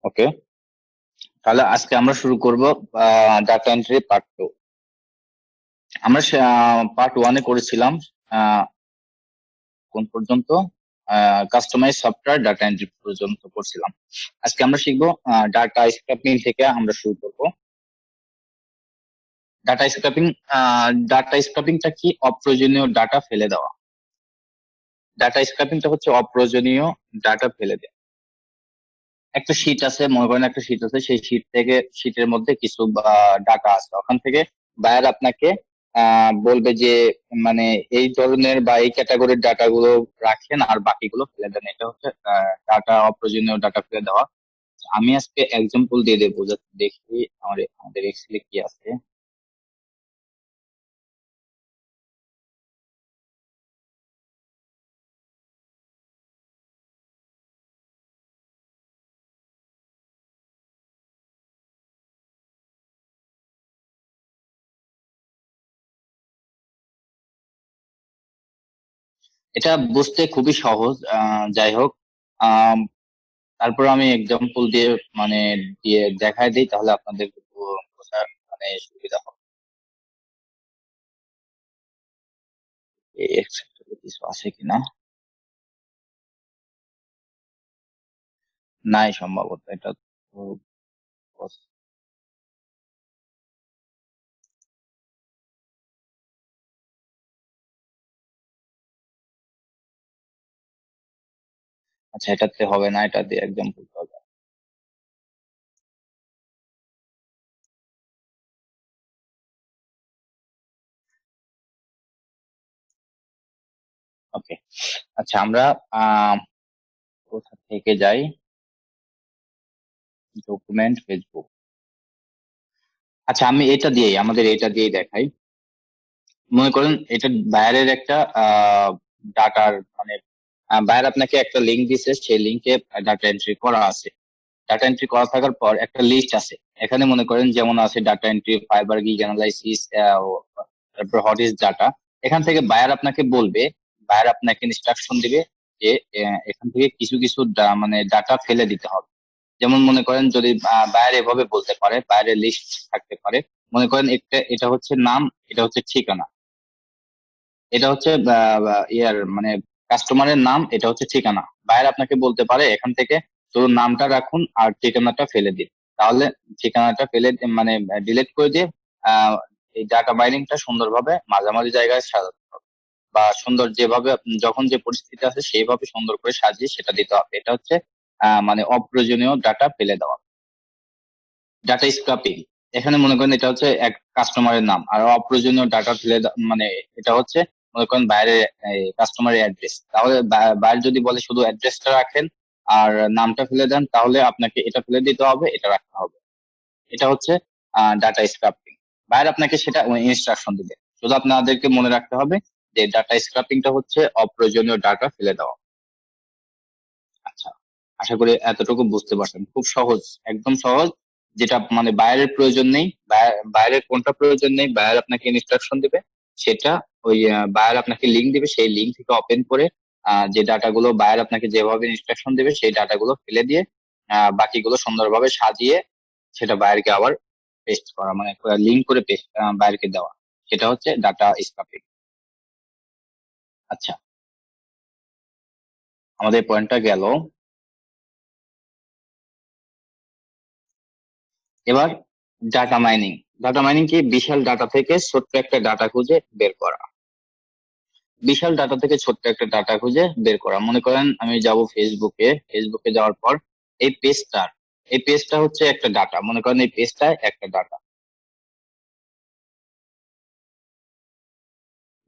ওকে, তাহলে আজকে আমরা শুরু করব ডাটা এন্ট্রি পার্ট 2। আমরা পার্ট 1-এ করেছিলাম আহ, কোন পর্যন্ত? কাস্টমাইজ সফটওয়্যার ডাটা এন্ট্রি পর্যন্ত করছিলাম। আজকে আমরা শিখবো ডাটা স্ক্র্যাপিং থেকে আমরা শুরু করব। ডাটা স্ক্র্যাপিং ডাটা স্ক্র্যাপিংটা কি? অপ্রয়োজনীয় ডাটা ফেলে দেওয়া। ডাটা স্ক্র্যাপিংটা হচ্ছে অপ্রয়োজনীয় ডাটা ফেলে দেওয়া। একটা শীট আছে, মনে করেন একটা শীট আছে, সেই শীটের মধ্যে কিছু ডাটা আছে, ওখান থেকে বায়ার আপনাকে বলবে যে মানে এই ধরনের বা এই ক্যাটাগরির ডাটা গুলো রাখেন আর বাকিগুলো ফেলে দেন। এটা হচ্ছে ডাটা, অপ্রয়োজনীয় ডাটা ফেলে দেওয়া। আমি আজকে এক্সাম্পল দিয়ে দেবো যাতে দেখি আমাদের এক্সেলে কি আছে। এটা বুঝতে খুবই সহজ। যাই হোক, আম, তারপর আমি এক্সাম্পল দিয়ে মানে দিয়ে দেখায় দিই, তাহলে আপনাদের বোঝা মানে সুবিধা হবে। এই এক্সেপ্টেবল কিছু আছে কিনা, নাই সম্ভবত এটা তো আচ্ছা, এটাতে হবে না, এটা দিয়ে এক্সাম্পল হবে। ওকে, আচ্ছা আমরা আহ কোথা থেকে যাই? Document, Facebook. আচ্ছা, আমি আমাদের এটা দিয়ে দেখাই। মনে করেন এটা বাইরের একটা ডাটার মানে বাইরে আপনাকে একটা লিঙ্ক দিছে, সেই লিঙ্কে ডাটা এন্ট্রি করা আছে। ডাটা এন্ট্রি করা থাকার পর একটা লিস্ট আছে। এখানে মনে করেন যেমন আছে data entry, fibre gig analysis, তারপর হট ইজ ডাটা। এখান থেকে বায়ার আপনাকে বলবে, বায়ার আপনাকে ইনস্ট্রাকশন দিবে যে এখান থেকে কিছু কিছু মানে ডাটা ফেলে দিতে হবে। যেমন মনে করেন যদি বায়ার এভাবে বলতে পারে, বায়ারের লিস্ট থাকতে পারে। মনে করেন এটা হচ্ছে নাম, এটা হচ্ছে ঠিকানা, এটা হচ্ছে ইয়ার মানে কাস্টমারের নাম, এটা হচ্ছে ঠিকানা। বায়ার আপনাকে বলতে পারে এখান থেকে শুধু নামটা রাখুন আর ঠিকানাটা ফেলে দিন। তাহলে ঠিকানাটা ফেলে মানে ডিলিট করে দিয়ে আহ, এই ডাটা বাইন্ডিংটা সুন্দরভাবে মাঝামাঝি জায়গায় সাজাতে হবে, বা সুন্দর যেভাবে যখন যে পরিস্থিতি আছে সেইভাবে সুন্দর করে সাজিয়ে সেটা দিতে হবে। এটা হচ্ছে মানে অপ্রয়োজনীয় ডাটা ফেলে দেওয়া, ডাটা স্ক্রাপিং। এখানে মনে করেন এটা হচ্ছে এক কাস্টমারের নাম, আর অপ্রয়োজনীয় ডাটা ফেলে মানে এটা হচ্ছে মনে করেন বাইরের কাস্টমারের অ্যাড্রেস। তাহলে বাইরে যদি বলে শুধু অ্যাড্রেসটা রাখেন আর নামটা ফেলে দেন, তাহলে আপনাকে এটা ফেলে দিতে হবে, এটা রাখতে হবে। এটা হচ্ছে ডাটা স্ক্রাপিং। বাইরে আপনাকে সেটা ইনস্ট্রাকশন দিবে, শুধু আপনাদেরকে মনে রাখতে হবে যে ডাটা স্ক্রাপিংটা হচ্ছে অপ্রয়োজনীয় ডাটা ফেলে দেওয়া। আচ্ছা, আশা করি এতটুকু বুঝতে পারছেন। খুব সহজ, একদম সহজ। যেটা মানে বাইরের প্রয়োজন নেই, বাইরের কোনটা প্রয়োজন নেই, বাইরে আপনাকে ইনস্ট্রাকশন দিবে সেটা, ওই বায়ার আপনাকে লিংক দিবে, সেই লিংক থেকে ওপেন করে যে ডাটাগুলো বায়ার আপনাকে যেভাবে ইনস্ট্রাকশন দিবে সেই ডাটাগুলো ফেলে দিয়ে বাকিগুলো সুন্দরভাবে সাজিয়ে সেটা বায়ারকে আবার পেস্ট করা, মানে লিংক করে পেস্ট বায়ারকে দেওয়া, সেটা হচ্ছে ডাটা স্ক্রাপিং। আচ্ছা, আমাদের পয়েন্টটা গেল। এবার ডাটা মাইনিং। ডাটা মাইনিং কি? বিশাল ডাটা থেকে ছোট্ট একটা ডাটা খুঁজে বের করা। বিশাল ডাটা থেকে ছোট্ট একটা ডাটা খুঁজে বের করা। মনে করেন আমি যাব ফেসবুকে, ফেসবুকে যাওয়ার পর এই পেজটা এই পেজটা হচ্ছে একটা ডাটা। মনে করেন এই পেজটায় একটা ডাটা,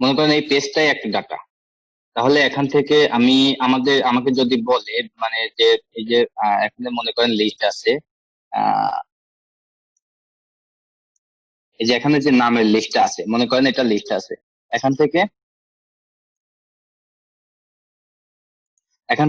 মনে করেন এই পেজটাই একটা ডাটা। তাহলে এখান থেকে আমাকে যদি বলে মানে যে এই যে এখানে মনে করেন লিস্ট আছে, আহ এই যে এখানে যে নামের লিস্টটা আছে, মনে করেন এটা লিস্ট আছে। এখান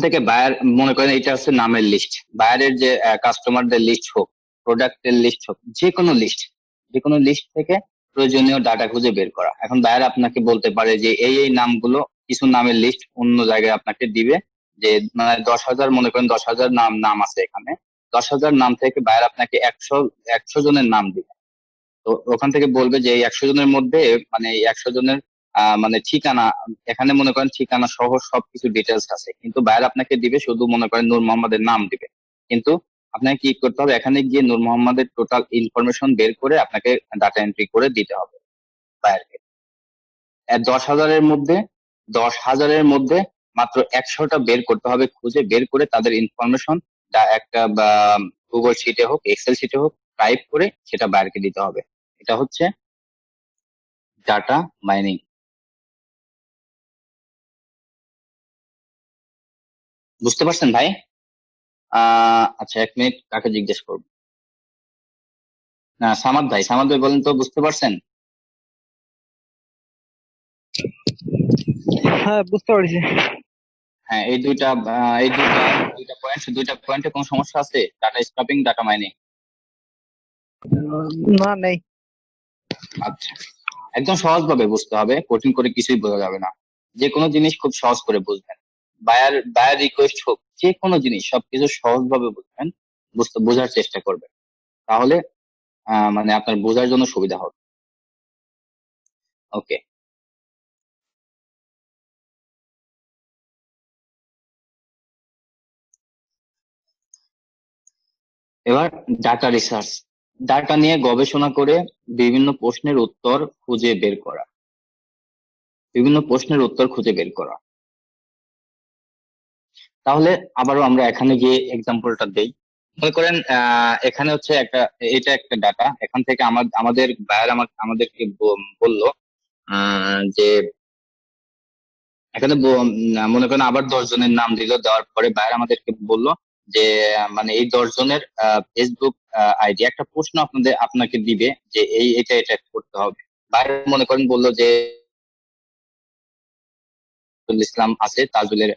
থেকে বায়ার মনে করেন এটা হচ্ছে নামের লিস্ট। বায়ারের যে কাস্টমারদের লিস্ট হোক, প্রোডাক্টের লিস্ট হোক, যে কোনো লিস্ট থেকে প্রয়োজনীয় ডাটা খুঁজে বের করা। এখন বায়ার আপনাকে বলতে পারে যে এই নামগুলো, কিছু নামের লিস্ট অন্য জায়গায় আপনাকে দিবে, যে মানে 10,000, মনে করেন 10,000 নাম নাম আছে এখানে। 10,000 নাম থেকে বায়ার আপনাকে 100 জনের নাম দিবে। তো ওখান থেকে বলবে যে এই 100 জনের মধ্যে মানে এই 100 জনের মানে ঠিকানা, এখানে মনে করেন ঠিকানা সহ সবকিছু ডিটেলস আছে, কিন্তু বায়ার আপনাকে দিবে শুধু মনে করেন নূর মোহাম্মদের নাম দিবে। কিন্তু আপনাকে কি করতে হবে, এখানে গিয়ে নূর মোহাম্মদের টোটাল ইনফরমেশন বের করে আপনাকে ডাটা এন্ট্রি করে দিতে হবে বায়ারকে। 10,000-এর মধ্যে মাত্র 100টা বের করতে হবে, খুঁজে বের করে তাদের ইনফরমেশন একটা বা গুগল শিটে হোক, এক্সেল শিটে হোক, টাইপ করে সেটা বায়ারকে দিতে হবে। এটা হচ্ছে ডাটা মাইনিং। বুঝতে পারছেন ভাই? আচ্ছা, 1 মিনিট কাকে জিজ্ঞেস করবো। না, সামাদ ভাই বলেন তো, বুঝতে পারছেন? হ্যাঁ, বুঝতে পারছি। হ্যাঁ, এই দুইটা পয়েন্টে কোনো সমস্যা আছে? Data scraping, data mining. না, নেই। আচ্ছা, একদম সহজ ভাবে বুঝতে হবে, কঠিন করে কিছুই বোঝা যাবে না। যে কোনো জিনিস খুব সহজ করে বুঝবেন। বায়ার রিকোয়েস্ট হোক, যে কোনো জিনিস সবকিছু সহজ ভাবে বুঝবেন, বোঝার চেষ্টা করবেন। তাহলে মানে আপনার বোঝার জন্য সুবিধা হবে। ওকে, এবার ডাটা রিসার্চ। ডাটা নিয়ে গবেষণা করে বিভিন্ন প্রশ্নের উত্তর খুঁজে বের করা। বিভিন্ন প্রশ্নের উত্তর খুঁজে বের করা। তাহলে আবারও আমরা এখানে গিয়ে এক্সাম্পলটা দেই। মনে করেন এখানে হচ্ছে এটা একটা ডাটা, এখান থেকে আমাদের বায়ার আমাদেরকে বললো যে এখানে মনে করেন আবার 10 জনের নাম দিল, দেওয়ার পরে বায়ার আমাদেরকে বললো যে মানে এই 10 জনের ফেসবুক আইডি, একটা প্রশ্ন আপনাকে দিবে যে এটা করতে হবে। বায়ার মনে করেন বললো যে তাজুল ইসলাম আছে, তাজুলের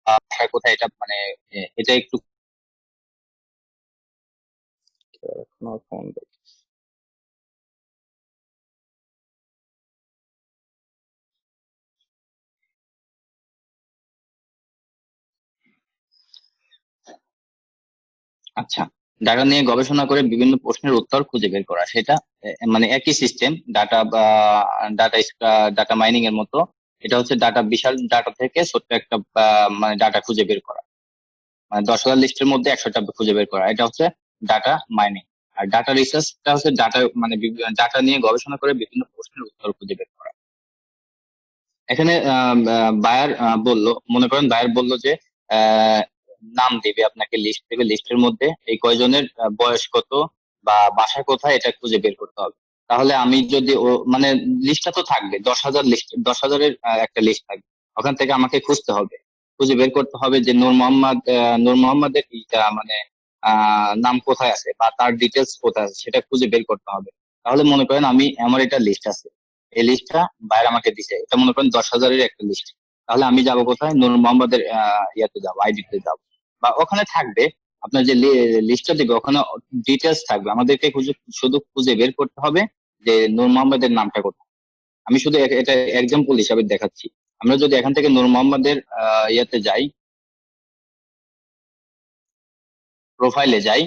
বাসা কোথায়, এটা মানে এটা একটু ফোন। আচ্ছা, ডাটা নিয়ে গবেষণা করে বিভিন্ন প্রশ্নের উত্তর খুঁজে বের করা, সেটা মানে একই সিস্টেম, ডাটা বা ডাটা ডাটা মাইনিং এর মতো। এটা হচ্ছে বিশাল ডাটা থেকে ছোট্ট একটা মানে ডাটা খুঁজে বের করা, মানে 10,000 লিস্টের মধ্যে 100টা খুঁজে বের করা, এটা হচ্ছে ডাটা মাইনিং। আর ডাটা রিসার্চটা হচ্ছে ডাটা নিয়ে গবেষণা করে বিভিন্ন প্রশ্নের উত্তর খুঁজে বের করা। এখানে বায়ার মনে করেন বায়ার বলল যে আহ, নাম দিবে, আপনাকে লিস্ট দেবে, লিস্টের মধ্যে এই কয়জনের বয়স কত বা বাসা কোথায় এটা খুঁজে বের করতে হবে। তাহলে আমি যদি মানে লিস্টটা তো থাকবে, 10,000 লিস্ট, 10,000-এর একটা লিস্ট থাকবে, ওখান থেকে আমাকে খুঁজতে হবে, খুঁজে বের করতে হবে যে নূর মোহাম্মদের মানে নাম কোথায় আছে বা তার ডিটেলস কোথায় আছে সেটা খুঁজে বের করতে হবে। তাহলে মনে করেন আমার এটা লিস্ট আছে, এই লিস্টটা বাইরে আমাকে দিছে, এটা মনে করেন 10,000-এর একটা লিস্ট। তাহলে আমি যাব কোথায়, নূর মোহাম্মদের ইয়াতে যাবো, আইডিতে যাবো, বা ওখানে থাকবে আপনার যে লিস্টটা দিবে, ওখানে ডিটেলস থাকবে, আমাদেরকে শুধু খুঁজে বের করতে হবে যে নূর মোহাম্মদের নামটা কোথায়। আমি শুধু এটা এক্সাম্পল হিসাবে দেখাচ্ছি। আমরা যদি এখান থেকে নূর মোহাম্মদের ইয়াতে যাই, প্রোফাইলে যাই,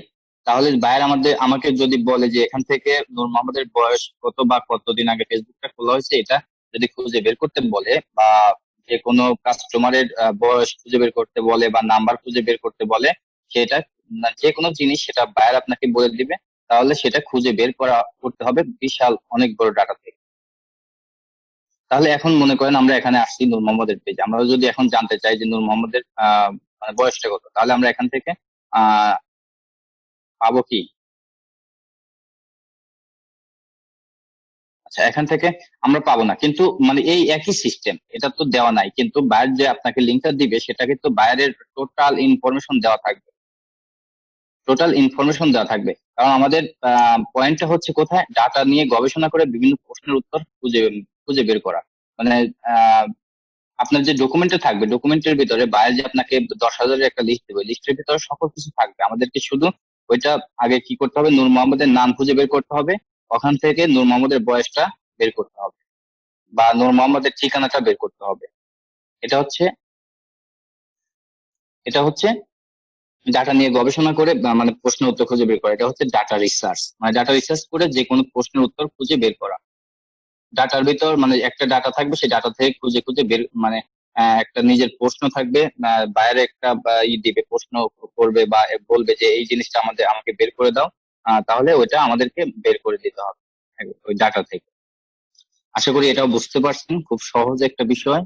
তাহলে বায়ার আমাকে যদি বলে যে এখান থেকে নূর মোহাম্মদের বয়স কত বা কতদিন আগে ফেসবুকটা খোলা হয়েছে, এটা যদি খুঁজে বের করতে বলে, বা যে কোনো কাস্টমারের বয়স খুঁজে বের করতে বলে বা নাম্বার খুঁজে বের করতে বলে, সেটা যে কোনো জিনিস সেটা বায়ার আপনাকে বলে দিবে। তাহলে সেটা খুঁজে বের করতে হবে বিশাল অনেক বড় ডাটা থেকে। তাহলে এখন মনে করেন আমরা এখানে আসছি নূর মোহাম্মদের পেজ, আমরা যদি এখন জানতে চাই যে নূর মোহাম্মদের মানে বয়সটা কত, তাহলে আমরা এখান থেকে আহ পাবো কি? আচ্ছা, এখান থেকে আমরা পাবো না, কিন্তু মানে এই একই সিস্টেম, এটা তো দেওয়া নাই, কিন্তু বায়ার যে আপনাকে লিঙ্কটা দিবে সেটা কিন্তু বায়ারের টোটাল ইনফরমেশন দেওয়া থাকবে, টোটাল ইনফরমেশন দেওয়া থাকবে। কারণ আমাদের পয়েন্টটা হচ্ছে কোথায়, ডাটা নিয়ে গবেষণা করে বিভিন্ন প্রশ্নের উত্তর খুঁজে খুঁজে বের করা। মানে আহ, আপনার যে ডকুমেন্টে থাকবে, ডকুমেন্টের ভিতরে বায়ার যে আপনাকে 10,000-এর একটা লিস্ট দেবে, লিস্টের ভিতরে সকল কিছু থাকবে, আমাদেরকে শুধু ওইটা আগে কি করতে হবে, নূর মোহাম্মদের নাম খুঁজে বের করতে হবে, ওখান থেকে নূর মোহাম্মদের বয়সটা বের করতে হবে বা নূর মোহাম্মদের ঠিকানাটা বের করতে হবে। এটা হচ্ছে এটা হচ্ছে ডাটা নিয়ে গবেষণা করে মানে প্রশ্ন উত্তর খুঁজে বের করা, এটা হচ্ছে ডাটা রিসার্চ। মানে ডাটা রিসার্চ করে যে কোনো প্রশ্নের উত্তর খুঁজে বের করা। ডাটার ভিতর মানে একটা ডাটা থাকবে, সেই ডাটা থেকে খুঁজে খুঁজে বের মানে একটা নিজের প্রশ্ন থাকবে, বাইরে একটা দিবে, প্রশ্ন করবে বা বলবে যে এই জিনিসটা আমাকে বের করে দাও, তাহলে ওইটা আমাদেরকে বের করে দিতে হবে ওই ডাটা থেকে। আশা করি এটাও বুঝতে পারছেন, খুব সহজ একটা বিষয়।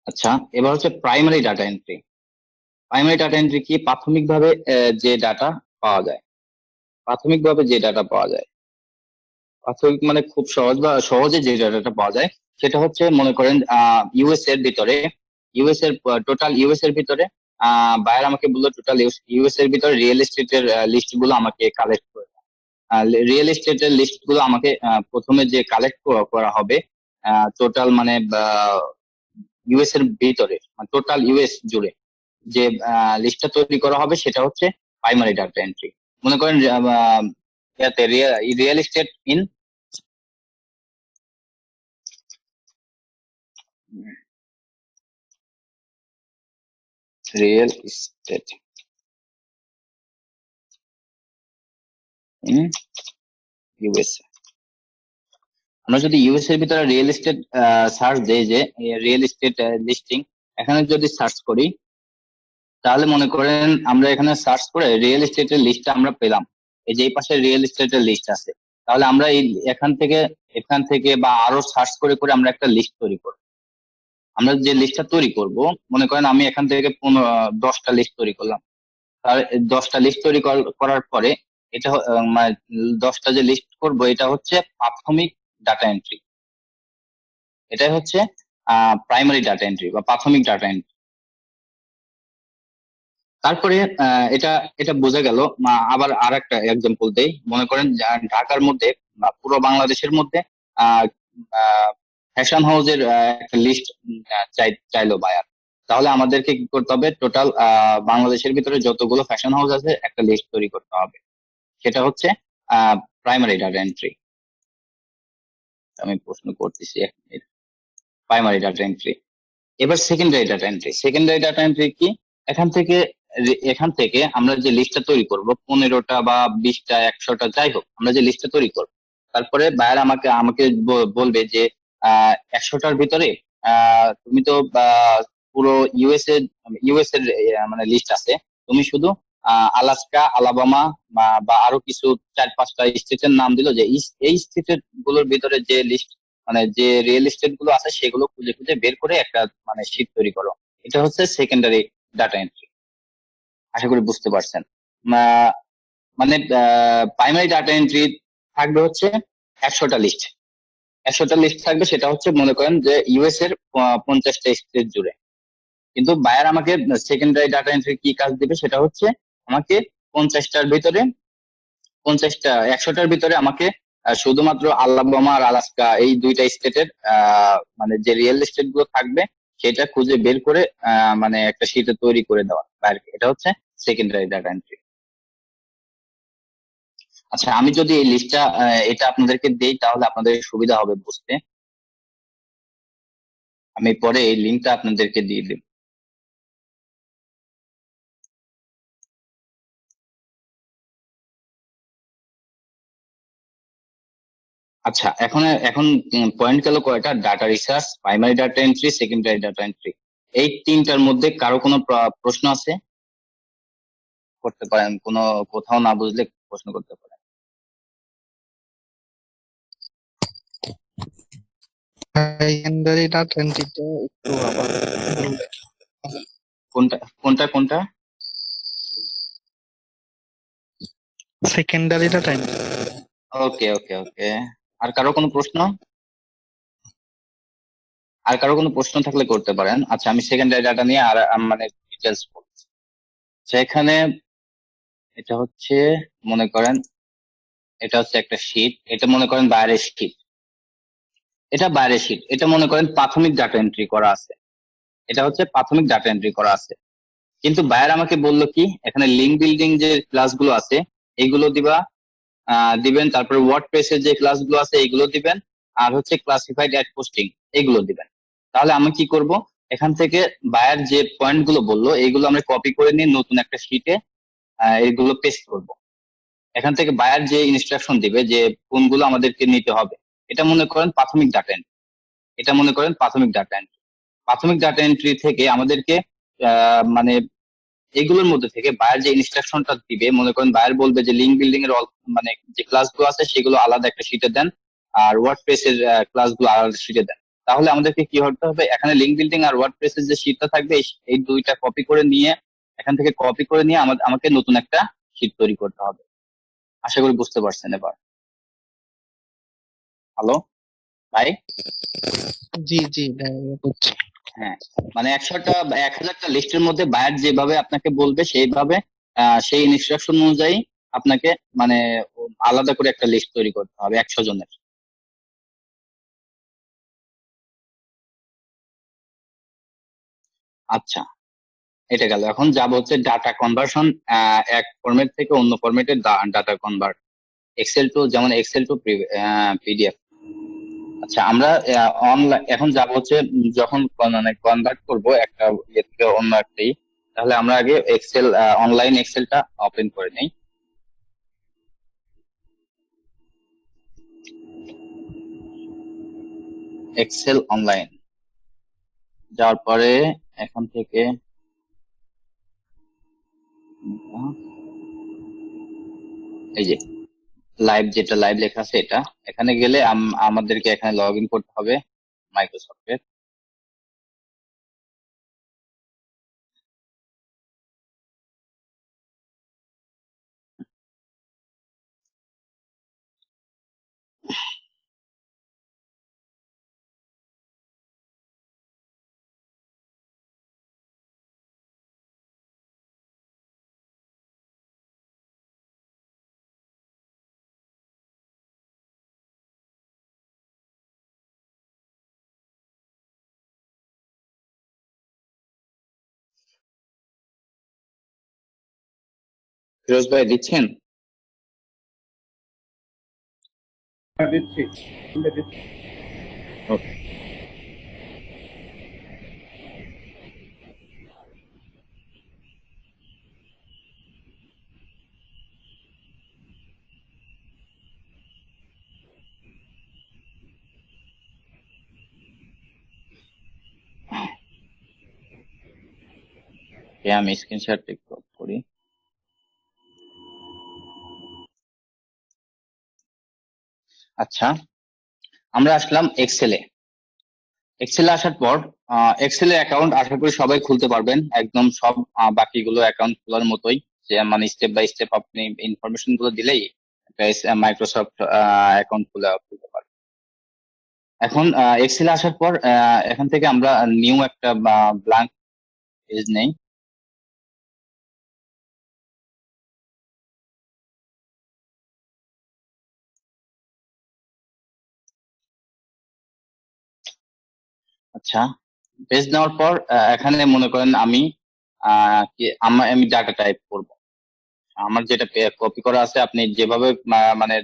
আচ্ছা, এবার হচ্ছে primary data entry. Primary data entry কি? প্রাথমিকভাবে যে ডাটা পাওয়া যায়, প্রাথমিকভাবে যে ডাটা পাওয়া যায়, প্রাথমিক মানে খুব সহজ বা সহজে যে ডাটাটা পাওয়া যায় সেটা হচ্ছে, মনে করেন ইউএস এর ভিতরে, ইউএস এর টোটাল ইউএস এর ভিতরে বাইরে আমাকে বললো টোটাল ইউএস এর ভিতরে রিয়েল এস্টেটের লিস্ট গুলো আমাকে কালেক্ট করে। রিয়েল এস্টেটের লিস্ট গুলো আমাকে প্রথমে যে কালেক্ট করা হবে টোটাল মানে ইউএস এর ভিতরে, টোটাল ইউএস জুড়ে যে লিস্টটা তৈরি করা হবে সেটা হচ্ছে প্রাইমারি ডাটা এন্ট্রি। মনে করেন real estate in real estate in USA. আমরা যদি ইউএস এর ভিতরে রিয়েল এস্টেট সার্চ দেই, যে রিয়েল এস্টেট লিস্টিং এখানে যদি সার্চ করি, তাহলে মনে করেন আমরা এখানে সার্চ করে রিয়েল এস্টেটের লিস্টটা আমরা পেলাম, এই যে এই পাশে রিয়েল এস্টেটের লিস্ট আছে। তাহলে আমরা এই এখান থেকে বা আরো সার্চ করে করে আমরা একটা লিস্ট তৈরি করব। আমরা যে লিস্টটা তৈরি করব, মনে করেন আমি এখান থেকে 10টা লিস্ট তৈরি করলাম। তাহলে 10টা লিস্ট তৈরি করার পরে এটা মানে 10টা যে লিস্ট করব এটা হচ্ছে প্রাথমিক ডাটা এন্ট্রি। এটাই হচ্ছে প্রাইমারি ডাটা এন্ট্রি বা প্রাথমিক ডাটা এন্ট্রি। তারপরে এটা এটা বোঝা গেল। আবার আর একটা এক্সাম্পল দেই, মনে করেন ঢাকার মধ্যে বা পুরো বাংলাদেশের মধ্যে ফ্যাশন হাউসের একটা লিস্ট চাইলো বায়ার। তাহলে আমাদেরকে কি করতে হবে? টোটাল বাংলাদেশের ভিতরে যতগুলো ফ্যাশন হাউস আছে একটা লিস্ট তৈরি করতে হবে। সেটা হচ্ছে প্রাইমারি ডাটা এন্ট্রি। আমি প্রশ্ন করতেছি, প্রাইমারি ডাটা এন্ট্রি। এবার secondary data entry. Secondary data entry কি? এখান থেকে আমরা যে লিস্টটা তৈরি করব, 15টা বা 20টা 100টা যাই হোক, আমরা যে লিস্টটা তৈরি করব, তারপরে বায়ার আমাকে আমাকে বলবে যে 100টার ভিতরে তুমি তো পুরো ইউএস এর মানে লিস্ট আছে, তুমি শুধু আলাস্কা, আলাবামা বা আরো কিছু 4-5টা স্টেটের নাম দিল, যে এই স্টেট গুলোর ভিতরে যে লিস্ট মানে যে রিয়েল এস্টেট গুলো আছে সেগুলো খুঁজে খুঁজে বের করে একটা মানে শীট তৈরি করো। এটা হচ্ছে সেকেন্ডারি ডাটা এন্ট্রি। আশা করি বুঝতে পারছেন। আহ, মানে প্রাইমারি ডাটা এন্ট্রি থাকবে হচ্ছে 100টা লিস্ট, 100টা লিস্ট থাকবে, সেটা হচ্ছে মনে করেন যে ইউএস এর 50টা স্টেট জুড়ে। কিন্তু বায়ার আমাকে সেকেন্ডারি ডাটা এন্ট্রি কি কাজ দিবে? সেটা হচ্ছে আমাকে 50টার ভিতরে 100টার ভিতরে আমাকে শুধুমাত্র আলাবামা আর আলাস্কা এই দুইটা স্টেটের মানে যে রিয়েল এস্টেট গুলো থাকবে সেটা খুঁজে বের করে মানে একটা শীটে তৈরি করে দেওয়া বাইরে। এটা হচ্ছে সেকেন্ডারি ডাটা এন্ট্রি। আচ্ছা, আমি যদি এই লিস্টটা এটা আপনাদেরকে দেই তাহলে আপনাদের সুবিধা হবে বুঝতে। আমি পরে এই লিঙ্কটা আপনাদেরকে দিয়ে দেব। আচ্ছা, এখন এখন পয়েন্ট গেল কয়টা? Data research, primary data entry, secondary data entry. এই তিনটার মধ্যে কারো কোনো প্রশ্ন আছে? করতে পারেন, কোনো কোথাও না বুঝলে প্রশ্ন করতে পারেন। সেকেন্ডারি ডাটা এন্ট্রিটা একটু আবার বললে। কোনটা কোনটা কোনটা? Secondary data entry. Okay okay okay. আর কারো কোনো প্রশ্ন? আর কারো কোনো প্রশ্ন থাকলে করতে পারেন। আচ্ছা, আমি সেকেন্ডারি ডাটা নিয়ে আর মানে ডিটেলস বলছি। সেখানে এটা হচ্ছে, মনে করেন এটা হচ্ছে একটা শীট, এটা মনে করেন বাইরের শীট, এটা বাইরের শীট, এটা মনে করেন প্রাথমিক ডাটা এন্ট্রি করা আছে, এটা হচ্ছে প্রাথমিক ডাটা এন্ট্রি করা আছে। কিন্তু বায়ার আমাকে বললো কি, এখানে লিঙ্ক বিল্ডিং যে ক্লাসগুলো আছে এইগুলো দিবেন, তারপরে ওয়ার্ডপ্রেসের যে ক্লাসগুলো আছে এইগুলো দিবেন, আর হচ্ছে ক্লাসিফাইড অ্যাড পোস্টিং এগুলো দিবেন। তাহলে আমি কি করব, এখান থেকে বায়ার যে পয়েন্ট গুলো বললো এইগুলো আমরা কপি করে নিয়ে নতুন একটা শিটে এইগুলো পেস্ট করব। এখান থেকে বায়ার যে ইনস্ট্রাকশন দিবে যে কোনগুলো আমাদেরকে নিতে হবে, এটা মনে করেন প্রাথমিক ডাটা এন্ট্রি। এটা মনে করেন প্রাথমিক ডাটা এন্ট্রি। প্রাথমিক ডাটা এন্ট্রি থেকে আমাদেরকে মানে এগুলোর মধ্যে থেকে বায়ার যে ইনস্ট্রাকশনটা দিবে, মনে করেন বায়ার বলবে যে লিঙ্ক বিল্ডিং এর মানে যে ক্লাসগুলো আছে সেগুলো আলাদা একটা শিটে দেন, আর ওয়ার্ডপ্রেস এর ক্লাসগুলো আলাদা শিটে দেন। তাহলে আমাদেরকে কি করতে হবে, এখানে লিঙ্ক বিল্ডিং আর ওয়ার্ডপ্রেস এর যে শিটটা থাকবে এই দুইটা কপি করে নিয়ে, এখান থেকে কপি করে নিয়ে আমাকে নতুন একটা শিট তৈরি করতে হবে। আশা করি বুঝতে পারছেন এবার। হ্যালো ভাই। জি জি ভাই, বুঝছি। হ্যাঁ, মানে 1,000টা লিস্টের মধ্যে বায়ার যেভাবে আপনাকে বলবে সেইভাবে সেই ইনস্ট্রাকশন অনুযায়ী আপনাকে মানে আলাদা করে একটা লিস্ট তৈরি করতে হবে 100 জনের। আচ্ছা, এটা গেল। এখন যাব হচ্ছে ডাটা কনভার্সন, এক ফরম্যাট থেকে অন্য ফরম্যাটে ডাটা কনভার্ট, এক্সেল টু, যেমন এক্সেল টু পিডিএফ। আচ্ছা, আমরা অনলাইন এখন যাব হচ্ছে যখন মানে কনভার্ট করব একটা ইয়ে থেকে অন্য একটাই, তাহলে আমরা আগে এক্সেল, অনলাইন এক্সেলটা ওপেন করে নেই। এক্সেল অনলাইন যাওয়ার পরে এখান থেকে এই যে লাইভ, যেটা লাইভ লেখা আছে এটা, এখানে গেলে আমাদেরকে এখানে লগ ইন করতে হবে মাইক্রোসফটের। ফিরোজ ভাই দিচ্ছেন? হ্যাঁ, দিচ্ছি। দিচ্ছি। ওকে। আমি স্ক্রিনশট একটু off করি। আচ্ছা, আমরা আসলাম এক্সেলে। এক্সেলে আসার পর এক্সেলের অ্যাকাউন্ট আশা করি সবাই খুলতে পারবেন, একদম সব বাকিগুলো অ্যাকাউন্ট খোলার মতোই, যে মানে স্টেপ বাই স্টেপ আপনি ইনফরমেশন গুলো দিলেই একটা মাইক্রোসফট অ্যাকাউন্ট খুলতে পারবেন। এখন এক্সেলে আসার পর এখান থেকে আমরা নিউ একটা ব্ল্যাঙ্ক পেজ নেই। আচ্ছা, পেজ নেওয়ার পর এখানে মনে করেন আমি আমি ডাটা টাইপ করব। আমার যেটা কপি করা আছে, আপনি যেভাবে মানে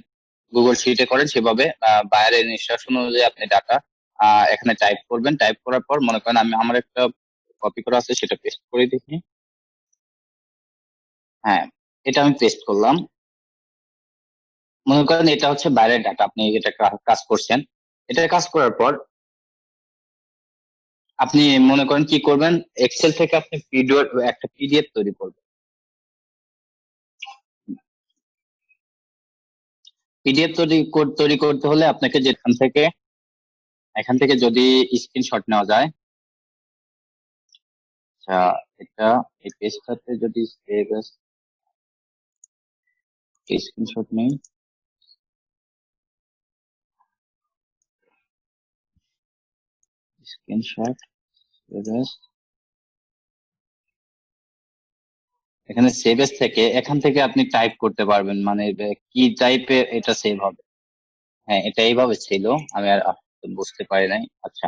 গুগল শিটে করেন সেভাবে বাইরের ইনস্ট্রাকশন অনুযায়ী আপনি ডাটা এখানে টাইপ করবেন। টাইপ করার পর মনে করেন আমি আমার একটা কপি করা আছে সেটা পেস্ট করে দেখি। হ্যাঁ, এটা আমি পেস্ট করলাম। মনে করেন এটা হচ্ছে বাইরের ডাটা, আপনি এটা কাজ করছেন। এটা কাজ করার পর আপনি মনে করেন কি করবেন, এক্সেল থেকে আপনি একটা পিডিএফ তৈরি করবেন। পিডিএফ তৈরি করতে হলে আপনাকে এখান থেকে যদি স্ক্রিনশট নেওয়া যায়। আচ্ছা, এটা এই পেজটাতে যদি সেভ স্ক্রিনশট নেই। স্ক্রিনশট, এখানে সেভ এস থেকে এখান থেকে আপনি টাইপ করতে পারবেন, মানে কি টাইপের এটা সেভ হবে। হ্যাঁ, এটা এইভাবে ছিল, আমি আর বুঝতে পারি নাই। আচ্ছা,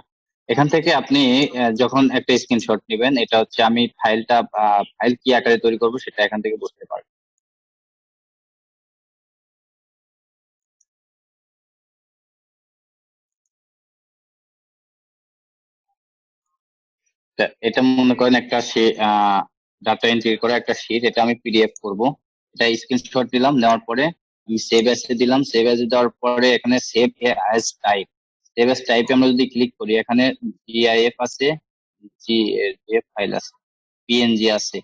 এখান থেকে আপনি যখন একটা স্ক্রিনশট নেবেন, এটা হচ্ছে আমি ফাইল কি আকারে তৈরি করব সেটা এখান থেকে বুঝতে পারবেন। এটা মনে করেন একটা সে ডাটা এন্ট্রি করে একটা শীট, এটা আমি পিডিএফ করব। এটা স্ক্রিনশট দিলাম, নেওয়ার পরে আমি সেভ অ্যাজ এ দিলাম। সেভ অ্যাজ এ দেওয়ার পরে এখানে save as type, save as টাইপে আমরা যদি ক্লিক করি, এখানে জিআইএফ আছে, জিএফ ফাইল আছে, পিএনজি আছে,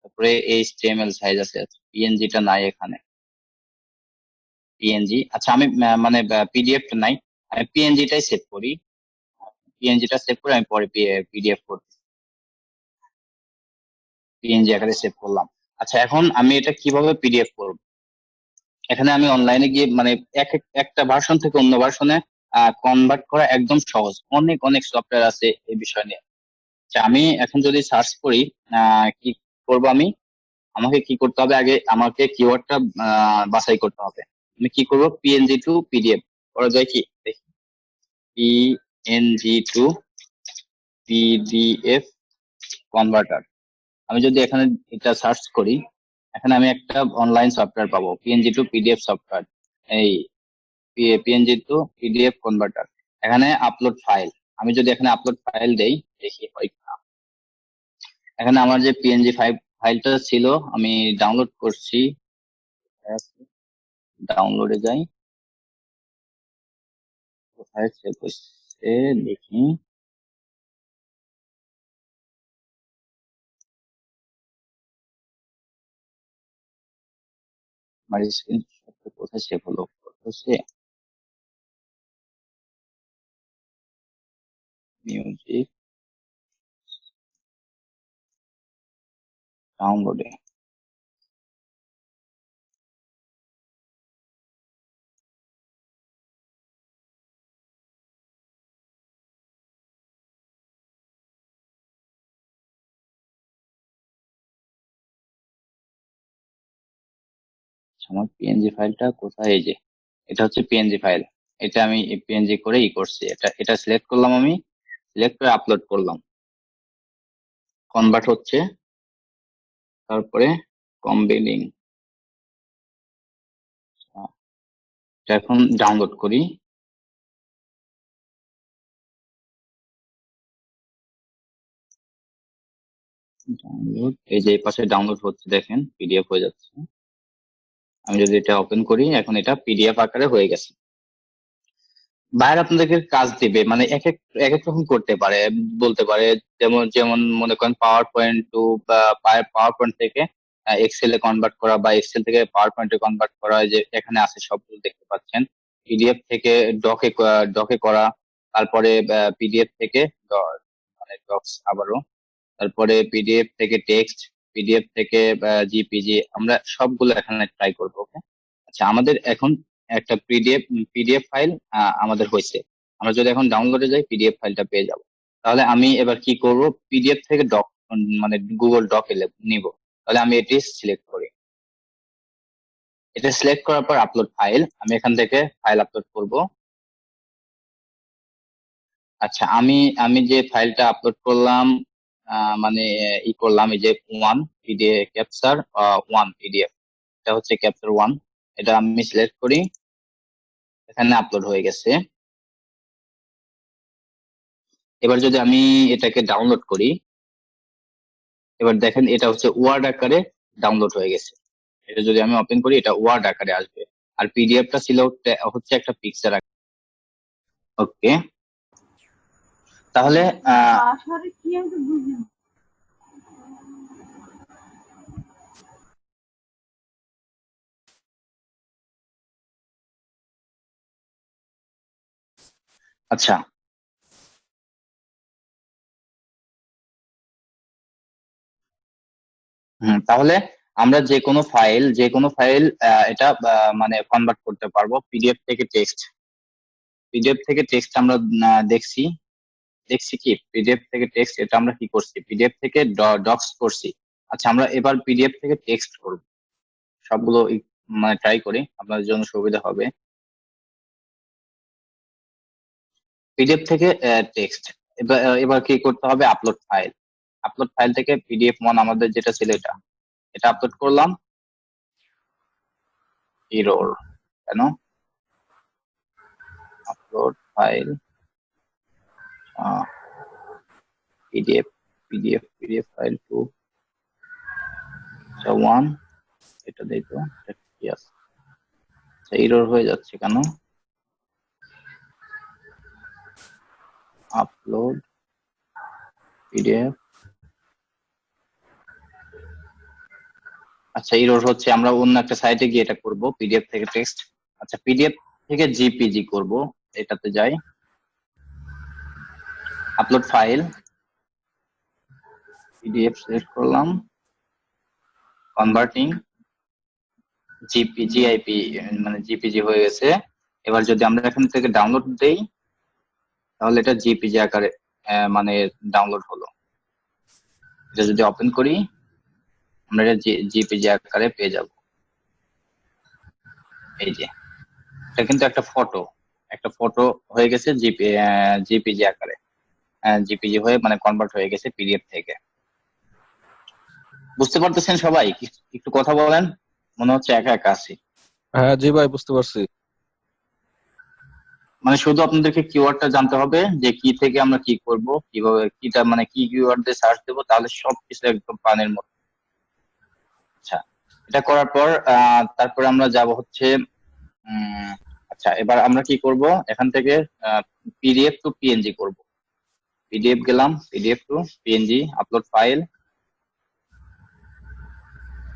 তারপরে এইচটিএমএল সাইজ আছে। পিএনজিটা নাই এখানে, পিএনজি। আচ্ছা আমি মানে পিডিএফটা নাই, আমি পিএনজিটাই সেভ করি। পিএনজিটা সেভ করে আমি পরে পিডিএফ করব, পিএনজি আকারে সেভ করলাম। আচ্ছা এখন আমি এটা কিভাবে পিডিএফ করব? এখানে আমি অনলাইনে গিয়ে মানে একটা ভার্সন থেকে অন্য ভার্সনে কনভার্ট করা একদম সহজ, অনেক অনেক সফটওয়্যার আছে এই বিষয় নিয়ে। আচ্ছা আমি এখন যদি সার্চ করি, কি করব আমি, আমাকে কি করতে হবে, আগে আমাকে কিওয়ার্ডটা বাছাই করতে হবে। আমি কি করব, পিএনজি টু পিডিএফ করা যায় কি দেখি, পিএনজি টু পিডিএফ কনভার্টার। আমি যদি এখানে এটা সার্চ করি, এখানে আমি একটা অনলাইন সফটওয়্যার পাবো, পিএনজি টু পিডিএফ সফটওয়্যার, এই পিএনজি টু পিডিএফ কনভার্টার। এখানে আপলোড ফাইল, আমি যদি এখানে আপলোড ফাইল দেই, দেখি হয় কিনা। এখানে আমার যে পিএনজি ফাইলটা ছিল আমি ডাউনলোড করছি, ডাউনলোডে যাই, কোথায় সেভ হচ্ছে দেখি। আমার স্ক্রিনশটটা কোথায় সেভ হলো, হচ্ছে মিউজিক ডাউনলোডে। আমার পিএনজি ফাইলটা কোথায়, এই যে এটা হচ্ছে পিএনজি ফাইল। এটা আমি পিএনজি করে করছি, এটা এটা সিলেক্ট করলাম, আমি সিলেক্ট করে আপলোড করলাম, কনভার্ট হচ্ছে, তারপরে কম্বিনিং, এটা এখন ডাউনলোড করি। ডাউনলোড, এই যে এই পাশে ডাউনলোড হচ্ছে, দেখেন পিডিএফ হয়ে যাচ্ছে। আমি যদি এটা ওপেন করি, এখন এটা পিডিএফ আকারে হয়ে গেছে। বাইরে আপনাদেরকে কাজ দিবে, মানে এক এক এক এক রকম করতে পারে, বলতে পারে। যেমন যেমন মনে করেন পাওয়ার পয়েন্ট টু, বা পাওয়ার পয়েন্ট থেকে এক্সেল এ কনভার্ট করা, বা এক্সেল থেকে পাওয়ার পয়েন্টে কনভার্ট করা, যে এখানে আছে সবগুলো দেখতে পাচ্ছেন। পিডিএফ থেকে ডকে, ডকে করা, তারপরে পিডিএফ থেকে মানে ডক্স আবারও, তারপরে পিডিএফ থেকে টেক্সট, পিডিএফ থেকে জিপিজি, আমরা সবগুলো এখানে ট্রাই করবো। ওকে, আচ্ছা আমাদের এখন একটা পিডিএফ ফাইল আমাদের হয়েছে। আমরা যদি এখন ডাউনলোডে যাই, পিডিএফ ফাইলটা পেয়ে যাব। তাহলে আমি এবার কি করব, পিডিএফ থেকে ডক মানে গুগল ডকে নিব। তাহলে আমি এটি সিলেক্ট করি, এটা সিলেক্ট করার পর আপলোড ফাইল, আমি এখান থেকে ফাইল আপলোড করব। আচ্ছা আমি আমি যে ফাইলটা আপলোড করলাম, মানে করলাম, এই যে one PDF capture, one PDF, এটা হচ্ছে ক্যাপচার ওয়ান। এটা আমি সিলেক্ট করি, এখানে আপলোড হয়ে গেছে। এবার যদি আমি এটাকে ডাউনলোড করি, এবার দেখেন এটা হচ্ছে ওয়ার্ড আকারে ডাউনলোড হয়ে গেছে। এটা যদি আমি ওপেন করি, এটা ওয়ার্ড আকারে আসবে, আর পিডিএফটা ছিল হচ্ছে একটা পিকচার আকারে। ওকে, তাহলে আচ্ছা তাহলে আমরা যে কোনো ফাইল এটা মানে কনভার্ট করতে পারবো পিডিএফ থেকে টেক্সট। পিডিএফ থেকে টেক্সট আমরা দেখছি, দেখছি কি পিডিএফ থেকে টেক্সট, এটা আমরা কি করছি, পিডিএফ থেকে ডক্স করছি। আচ্ছা আমরা এবার পিডিএফ থেকে টেক্সট করব, সবগুলো মানে ট্রাই করি, আপনাদের জন্য সুবিধা হবে। পিডিএফ থেকে টেক্সট, এবার এবার কি করতে হবে, আপলোড ফাইল। আপলোড ফাইল থেকে পিডিএফ ওয়ান আমাদের যেটা ছিল, এটা এটা আপলোড করলাম। এরর কেন, upload file PDF file two আচ্ছা 1 এটা দেই তো এটা কি আছে আচ্ছা এরর হয়ে যাচ্ছে কেন আপলোড পিডিএফ আচ্ছা এরর হচ্ছে আমরা অন্য একটা সাইটে গিয়ে এটা করব পিডিএফ থেকে টেক্সট আচ্ছা পিডিএফ থেকে জিপিজি করব এটাতে যাই আপলোড ফাইল পিডিএফ সিলেক্ট করলাম কনভার্টিং জিপিজি আইপি মানে জিপিজি হয়ে গেছে এবার যদি আমরা এখান থেকে ডাউনলোড দেই তাহলে এটা জিপিজি আকারে মানে ডাউনলোড হলো এটা যদি ওপেন করি আমরা এটা জিপিজি আকারে পেয়ে যাব এই যে এটা কিন্তু একটা ফটো হয়ে গেছে জিপিজি আকারে জিপিজি হয়ে মানে কনভার্ট হয়ে গেছে পিডিএফ থেকে বুঝতে পারতেছেন সবাই একটু কথা বলেন মনে হচ্ছে একা একা আছি হ্যাঁ জি ভাই বুঝতে পারছি। মানে শুধু আপনাদেরকে কিওয়ার্ডটা জানতে হবে যে কি থেকে আমরা কি করব কিভাবে কিটা মানে কি কিওয়ার্ড দিয়ে সার্চ দেবো তাহলে সবকিছু একদম পানির মতো আচ্ছা এটা করার পর তারপরে আমরা যাব হচ্ছে আচ্ছা এবার আমরা কি করব এখান থেকে পিডিএফ টু পিএনজি করব পিডিএফ গেলাম PDF two PNG upload file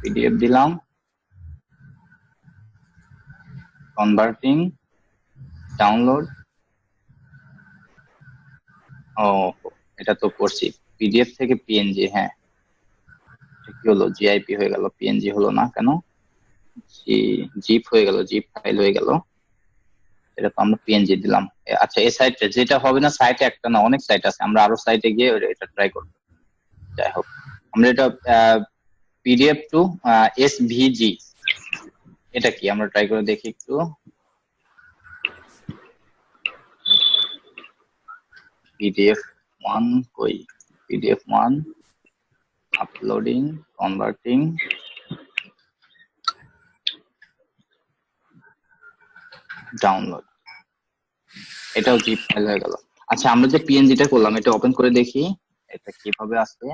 PDF দিলাম কনভার্টিং ডাউনলোড ও এটা তো করছি পিডিএফ থেকে পিএনজি হ্যাঁ কি হলো জিআইপি হয়ে গেল পিএনজি হলো না কেন জিপ হয়ে গেল জিপ ফাইল হয়ে গেল এটা তো আমরা পিএনজি দিলাম আচ্ছা এই সাইটে যেটা হবে না সাইটে একটা না অনেক সাইট আছে আমরা আরো সাইটে গিয়ে এটা ট্রাই করব যাই হোক আমরা এটা পিডিএফ টু এসভিজি এটা কি আমরা ট্রাই করে দেখি একটু পিডিএফ 1 কই পিডিএফ 1 আপলোডিং কনভার্টিং ডাউনলোড এটাও জিপ ফাইল হয়ে গেল আচ্ছা আমরা যে পিএনজিটা করলাম এটা ওপেন করে দেখি এটা কিভাবে আসছে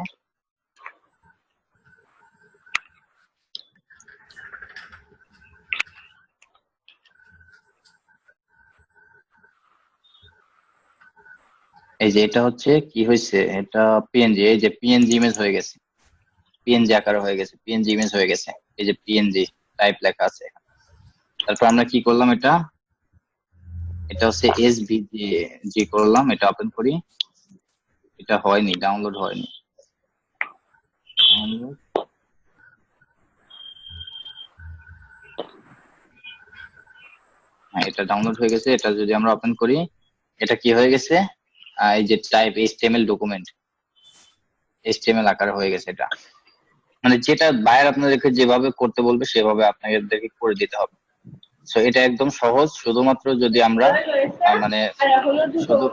এই যে এটা হচ্ছে কি হয়েছে এটা পিএনজি এই যে পিএনজি ইমেজ হয়ে গেছে পিএনজি আকারে হয়ে গেছে পিএনজি ইমেজ হয়ে গেছে এই যে পিএনজি টাইপ লেখা আছে এখানে তারপর আমরা কি করলাম এটা হচ্ছে এসভিজি করলাম এটা ওপেন করি এটা হয়নি ডাউনলোড হয়নি হ্যাঁ এটা ডাউনলোড হয়ে গেছে এটা যদি আমরা ওপেন করি এটা কি হয়ে গেছে এই যে টাইপ এইচটিএমএল ডকুমেন্ট এইচটিএমএল আকারে হয়ে গেছে এটা মানে যেটা বায়ার আপনাদেরকে যেভাবে করতে বলবে সেভাবে আপনাদেরকে করে দিতে হবে সো এটা একদম সহজ শুধুমাত্র যদি আমরা মানে শুধু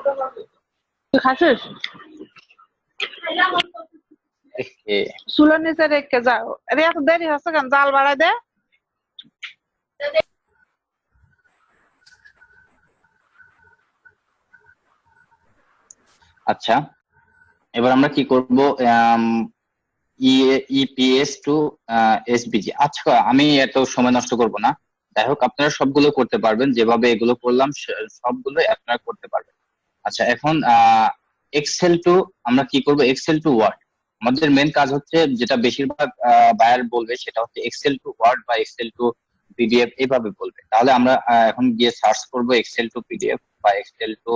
তুই খাচ্ছিস চুলের নিচে রেখে যাও আরে এত দেরি হচ্ছে কেন জাল বাড়াই দে আচ্ছা এবার আমরা কি করব ইপিএস টু এসবিজি আচ্ছা আমি এত সময় নষ্ট করব না যাই হোক আপনারা সবগুলো করতে পারবেন যেভাবে এগুলো করলাম সবগুলো আপনারা করতে পারবেন আচ্ছা এখন এক্সেল টু আমরা কি করব এক্সেল টু ওয়ার্ড আমাদের মেন কাজ হচ্ছে যেটা বেশিরভাগ বায়ার বলবে সেটা হচ্ছে এক্সেল টু ওয়ার্ড বা এক্সেল টু পিডিএফ এইভাবে বলবে তাহলে আমরা এখন গিয়ে সার্চ করব এক্সেল টু পিডিএফ বা এক্সেল টু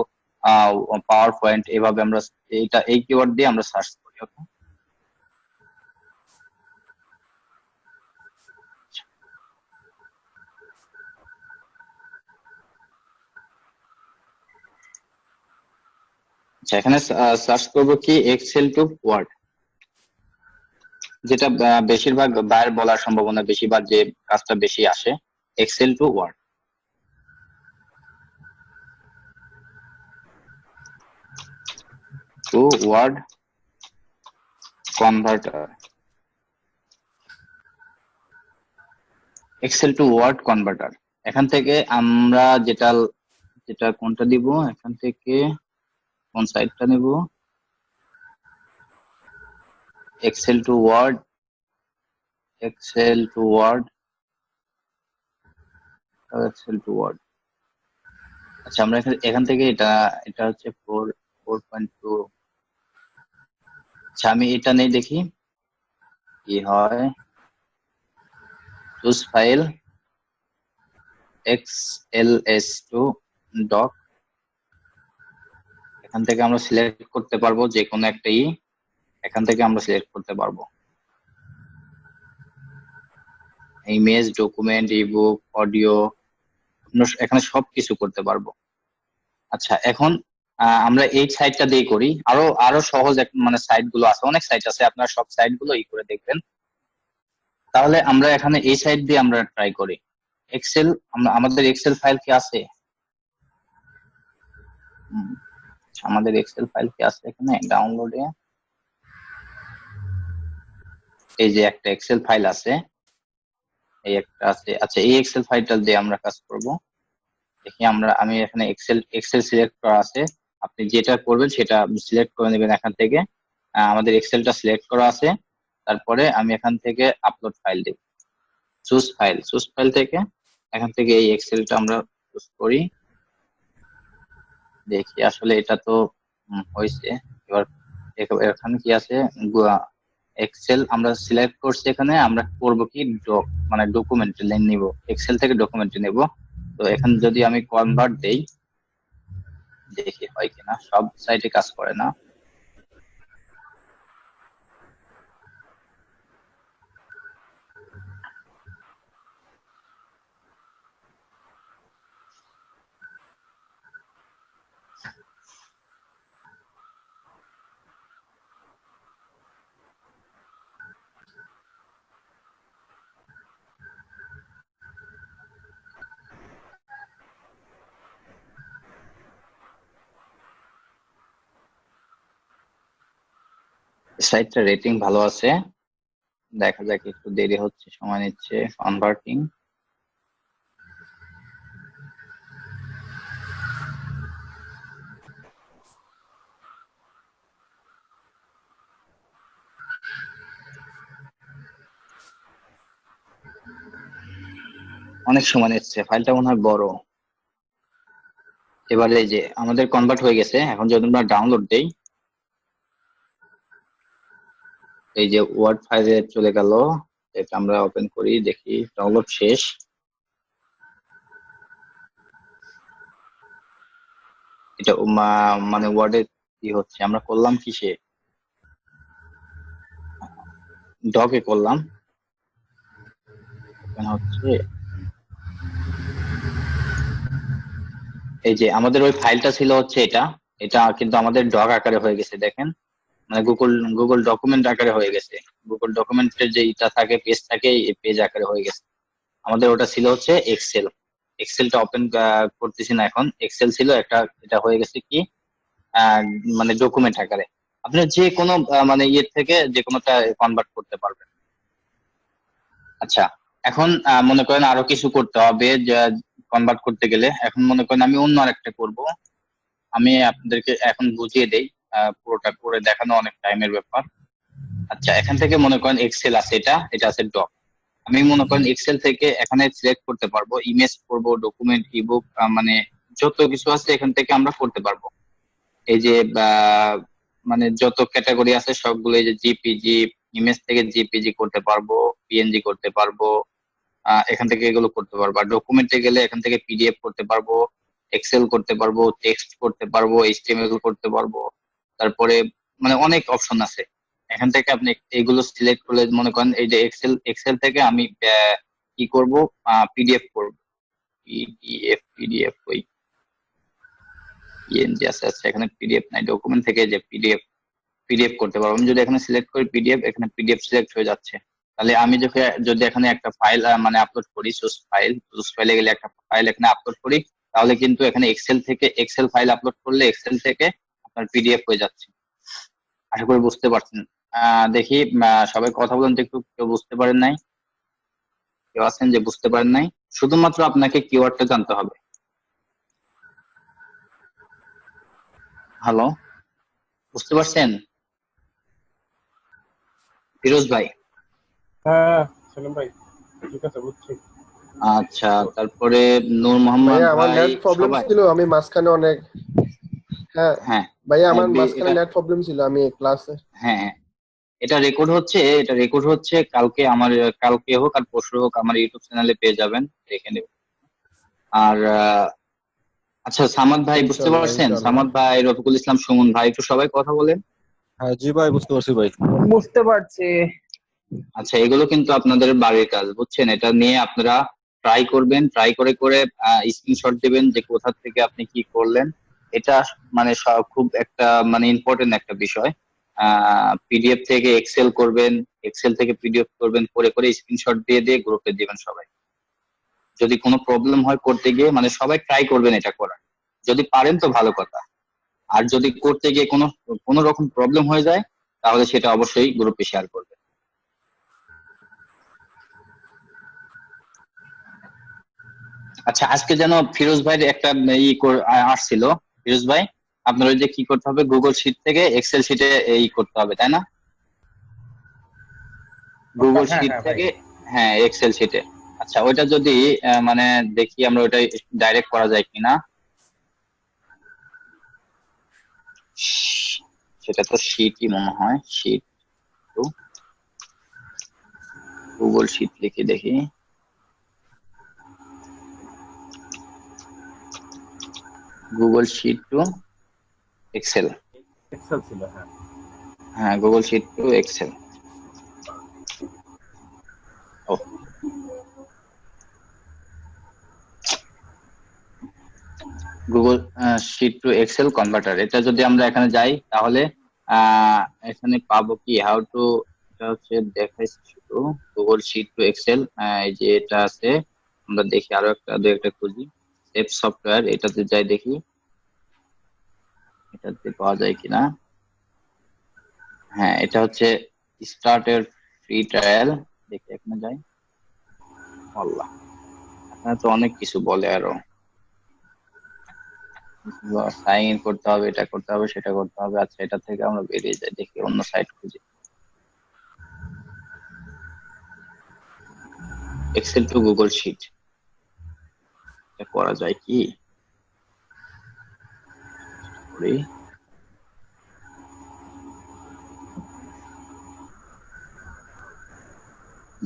পাওয়ার পয়েন্ট এইভাবে আমরা এই কিওয়ার্ড দিয়ে আমরা সার্চ করি ওকে আচ্ছা এখানে সার্চ করব কি এক্সেল টু ওয়ার্ড যেটা বেশিরভাগ বায়ার বলার সম্ভাবনা বেশি বা যে কাজটা বেশি আসে excel to word to word converter excel to word converter এখান থেকে আমরা যেটা কোনটা দিব এখান থেকে কোন সাইটটা নেব excel to word, excel to word, excel to word. আচ্ছা আমরা এখান থেকে এটা এটা হচ্ছে 4.2। আচ্ছা আমি এটা নেই, দেখি কি হয়। Choose file, XLS to doc. এখান থেকে আমরা সিলেক্ট করতে পারবো যে কোনো একটা এখান থেকে আমরা সিলেক্ট করতে পারবো। ইমেজ, ডকুমেন্ট, ইবুক, অডিও, এখানে সবকিছু করতে পারবো। আচ্ছা এখন আমরা এই সাইটটা দিয়ে করি। আরো আরো সহজ মানে সাইট গুলো আছে, অনেক সাইট আছে, আপনারা সব সাইট গুলো করে দেখবেন। তাহলে আমরা এখানে এই সাইট দিয়ে আমরা ট্রাই করি। এক্সেল, আমাদের এক্সেল ফাইল কি আছে? আমাদের এক্সেল ফাইল কি আছে এখানে ডাউনলোডে? এই যে একটা এক্সেল ফাইল আছে, এই একটা আছে। আচ্ছা এই এক্সেল ফাইলটা দিয়ে আমরা কাজ করব। দেখি আমি এখানে এক্সেল সিলেক্ট করা আছে, আপনি যেটা করবেন সেটা সিলেক্ট করে নেবেন এখান থেকে। আমাদের এক্সেলটা সিলেক্ট করা আছে। তারপরে আমি এখান থেকে আপলোড ফাইল দেব। চুজ ফাইল থেকে এখান থেকে এই এক্সেলটা আমরা চুজ করি। দেখি আসলে এটা তো হয়েছে। এবার এখানে কি আছে, এক্সেল আমরা সিলেক্ট করছি। এখানে আমরা করব কি, মানে ডকুমেন্ট নিব, এক্সেল থেকে ডকুমেন্ট নেব। তো এখানে যদি আমি কনভার্ট দেই, দেখি হয় কিনা। সব সাইটে কাজ করে না। সাইটটা রেটিং ভালো আছে, দেখা যাক। একটু দেরি হচ্ছে, সময় নিচ্ছে কনভার্টিং। অনেক সময় নিচ্ছে, ফাইলটা মনে হয় বড়। এবারে এই যে আমাদের কনভার্ট হয়ে গেছে। এখন যদি আমরা ডাউনলোড দেই, এই যে ওয়ার্ড ফাইলে চলে গেল। এটা আমরা ওপেন করি, দেখি ডাউনলোড শেষ। এটা মানে ওয়ার্ডে কি হচ্ছে, আমরা করলাম কিসে, ডকে করলাম। এখানে হচ্ছে এই যে আমাদের ওই ফাইলটা ছিল হচ্ছে এটা, এটা কিন্তু আমাদের ডক আকারে হয়ে গেছে, দেখেন। মানে গুগল ডকুমেন্ট আকারে হয়ে গেছে। গুগল ডকুমেন্টের যে এটা থাকে, পেজ থাকে, এই পেজ আকারে হয়ে গেছে। আমাদের ওটা ছিল হচ্ছে এক্সেলটা ওপেন করতেছি না এখন। এক্সেল ছিল একটা, এটা হয়ে গেছে কি মানে ডকুমেন্ট আকারে। আপনি যে কোনো মানে ইয়ে থেকে যে কোনোটা কনভার্ট করতে পারবেন। আচ্ছা এখন মনে করেন আরো কিছু করতে হবে যে কনভার্ট করতে গেলে। এখন মনে করেন আমি অন্য আরেকটা করব। আমি আপনাদেরকে এখন বুঝিয়ে দেই, পুরোটা করে দেখানো অনেক টাইমের ব্যাপার। আচ্ছা এখান থেকে মনে করেন এক্সেল আছে, এটা আছে ডক। আমি মনে করেন এক্সেল থেকে এখানে সিলেক্ট করতে পারবো, ইমেজ করব, ডকুমেন্ট, ইবুক, মানে যত কিছু আছে এখান থেকে আমরা করতে পারবো। এই যে মানে যত ক্যাটাগরি আছে সবগুলো, এই যে জিপিজি, ইমেজ থেকে জিপিজি করতে পারবো, পিএনজি করতে পারবো, এখান থেকে এগুলো করতে পারবো। আর ডকুমেন্টে গেলে এখান থেকে পিডিএফ করতে পারবো, এক্সেল করতে পারবো, টেক্সট করতে পারবো, এইচটিএমএল করতে পারবো। তারপরে মানে অনেক অপশন আছে। এখান থেকে আপনি এগুলো সিলেক্ট করলে মনে করেন এই যে এক্সেল থেকে আমি কি করব, পিডিএফ করব। পিডিএফ ওই পিএনজি আছে। আচ্ছা এখানে পিডিএফ নাই, ডকুমেন্ট থেকে যে পিডিএফ করতে পারবো। আমি যদি এখানে সিলেক্ট করি পিডিএফ, এখানে পিডিএফ সিলেক্ট হয়ে যাচ্ছে। তাহলে আমি যদি এখানে একটা ফাইল মানে আপলোড করি, সোর্স ফাইলে গেলে একটা ফাইল এখানে আপলোড করি, তাহলে কিন্তু এখানে এক্সেল ফাইল আপলোড করলে এক্সেল থেকে আপনার পিডিএফ হয়ে যাচ্ছে। আশা করি বুঝতে পারছেন। দেখি সবাই কথা বলেন তো একটু। কেউ বুঝতে পারেন নাই? কেউ আছেন যে বুঝতে পারেন নাই? শুধুমাত্র আপনাকে কিওয়ার্ডটা জানতে হবে। হ্যালো, বুঝতে পারছেন? ফিরোজ ভাই। হ্যাঁ সেলিম ভাই, ঠিক আছে বুঝছি। আচ্ছা, তারপরে নূর মোহাম্মদ ভাইয়া আমার ভাই, নেট প্রবলেম সবাই। ছিল, আমি মাঝখানে অনেক, হ্যাঁ হ্যাঁ, ভাইয়া আমার মাঝখানে এটা, নেট প্রবলেম ছিল, আমি ক্লাসে। হ্যাঁ হ্যাঁ, এটা রেকর্ড হচ্ছে, কালকে আমার, কালকে হোক আর পরশু হোক আমার ইউটিউব চ্যানেলে পেয়ে যাবেন, দেখে নেবেন। আর আচ্ছা, সামাদ ভাই বুঝতে ইনশাল্লাহ পারছেন? ইনশাল্লাহ। সামাদ ভাই, রফিকুল ইসলাম সুমন ভাই, একটু সবাই কথা বলেন। হ্যাঁ জি ভাই, বুঝতে পারছি ভাই। বুঝতে পারছি। আচ্ছা, এগুলো কিন্তু আপনাদের বাড়ির কাজ, বুঝছেন? এটা নিয়ে আপনারা ট্রাই করবেন, ট্রাই করে করে স্ক্রিনশট দিবেন যে কোথা থেকে আপনি কি করলেন। এটা মানে খুব একটা মানে ইম্পর্টেন্ট একটা বিষয়। পিডিএফ থেকে এক্সেল করবেন, এক্সেল থেকে পিডিএফ করবেন, করে করে স্ক্রিনশট দিয়ে দিয়ে গ্রুপে দিবেন সবাই। যদি কোনো প্রবলেম হয় করতে গিয়ে, মানে সবাই ট্রাই করবেন এটা করার। যদি পারেন তো ভালো কথা, আর যদি করতে গিয়ে কোনো কোনো রকম প্রবলেম হয়ে যায়, তাহলে সেটা অবশ্যই গ্রুপে শেয়ার করবেন। আচ্ছা, আজকে যেন ফিরোজ ভাইয়ের একটা আসছিল। ফিরোজ ভাই, আপনার ওই যে কি করতে হবে, গুগল শিট থেকে এক্সেল শিটে করতে হবে, তাই না? গুগল হ্যাঁ শিট হ্যাঁ ভাই, থেকে, হ্যাঁ, এক্সেল শিটে। আচ্ছা, ওইটা যদি মানে দেখি আমরা ওইটা ডাইরেক্ট করা যায় কিনা। সেটা তো শিটই মনে হয়, শিট টু, গুগল শিট লিখে দেখি। Google sheet to Excel. Excel ছিল হ্যাঁ। হ্যাঁ, গুগল শিট টু এক্সেল। ও, Google sheet to Excel converter, এটা যদি আমরা এখানে যাই তাহলে এখানে পাবো কি, হাউ টু, এটা হচ্ছে দেখাইছে শুধু গুগল শিট টু এক্সেল। এই যে এটা আছে, আমরা দেখি আরো একটা দু একটা খুঁজি। সেভ সফটওয়্যার, এটাতে যাই দেখি এটাতে পাওয়া যায় কিনা। হ্যাঁ, এটা হচ্ছে স্টার্টের ফ্রি ট্রায়াল, দেখি এখানে যাই। আল্লাহ, এখানে তো অনেক কিছু বলে আরো, সাইন ইন করতে হবে, এটা করতে হবে, সেটা করতে হবে। আচ্ছা, এটা থেকে আমরা বেরিয়ে যাই, দেখি অন্য সাইট খুঁজি। এক্সেল টু গুগল শিট, এটা করা যায় কি করি?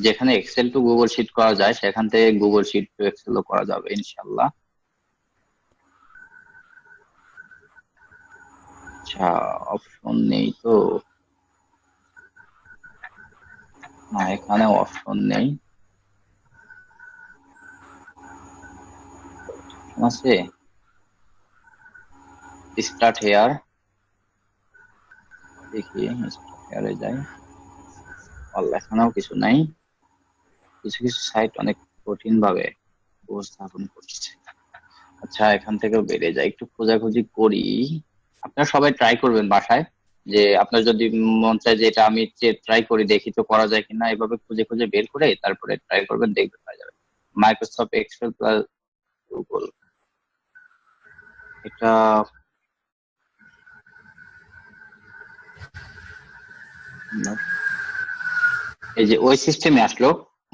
যেখানে এক্সেল টু গুগল শিট করা যায় সেখান থেকে গুগল শিট টু এক্সেলও করা যাবে ইনশাল্লাহ। আচ্ছা, অপশন নেই তো, না এখানে অপশন নেই, আছে স্টার্ট হেয়ার, দেখি স্টার্ট হেয়ারে যাই। আল্লাহ, এখানেও কিছু নাই, কিছু কিছু সাইট অনেক কঠিন ভাবে উপস্থাপন করছে। আচ্ছা, এখান থেকেও বেরিয়ে যায়, একটু খোঁজাখুঁজি করি। আপনারা সবাই ট্রাই করবেন বাসায়, যে আপনার যদি মন চায় যে এটা আমি ট্রাই করি, দেখি তো করা যায় কিনা, এভাবে খুঁজে খুঁজে বের করে তারপরে ট্রাই করবেন, দেখবেন পাওয়া যাবে। মাইক্রোসফট এক্সেল প্লাস গুগল, এটা এই যে ওই সিস্টেমে আসলো,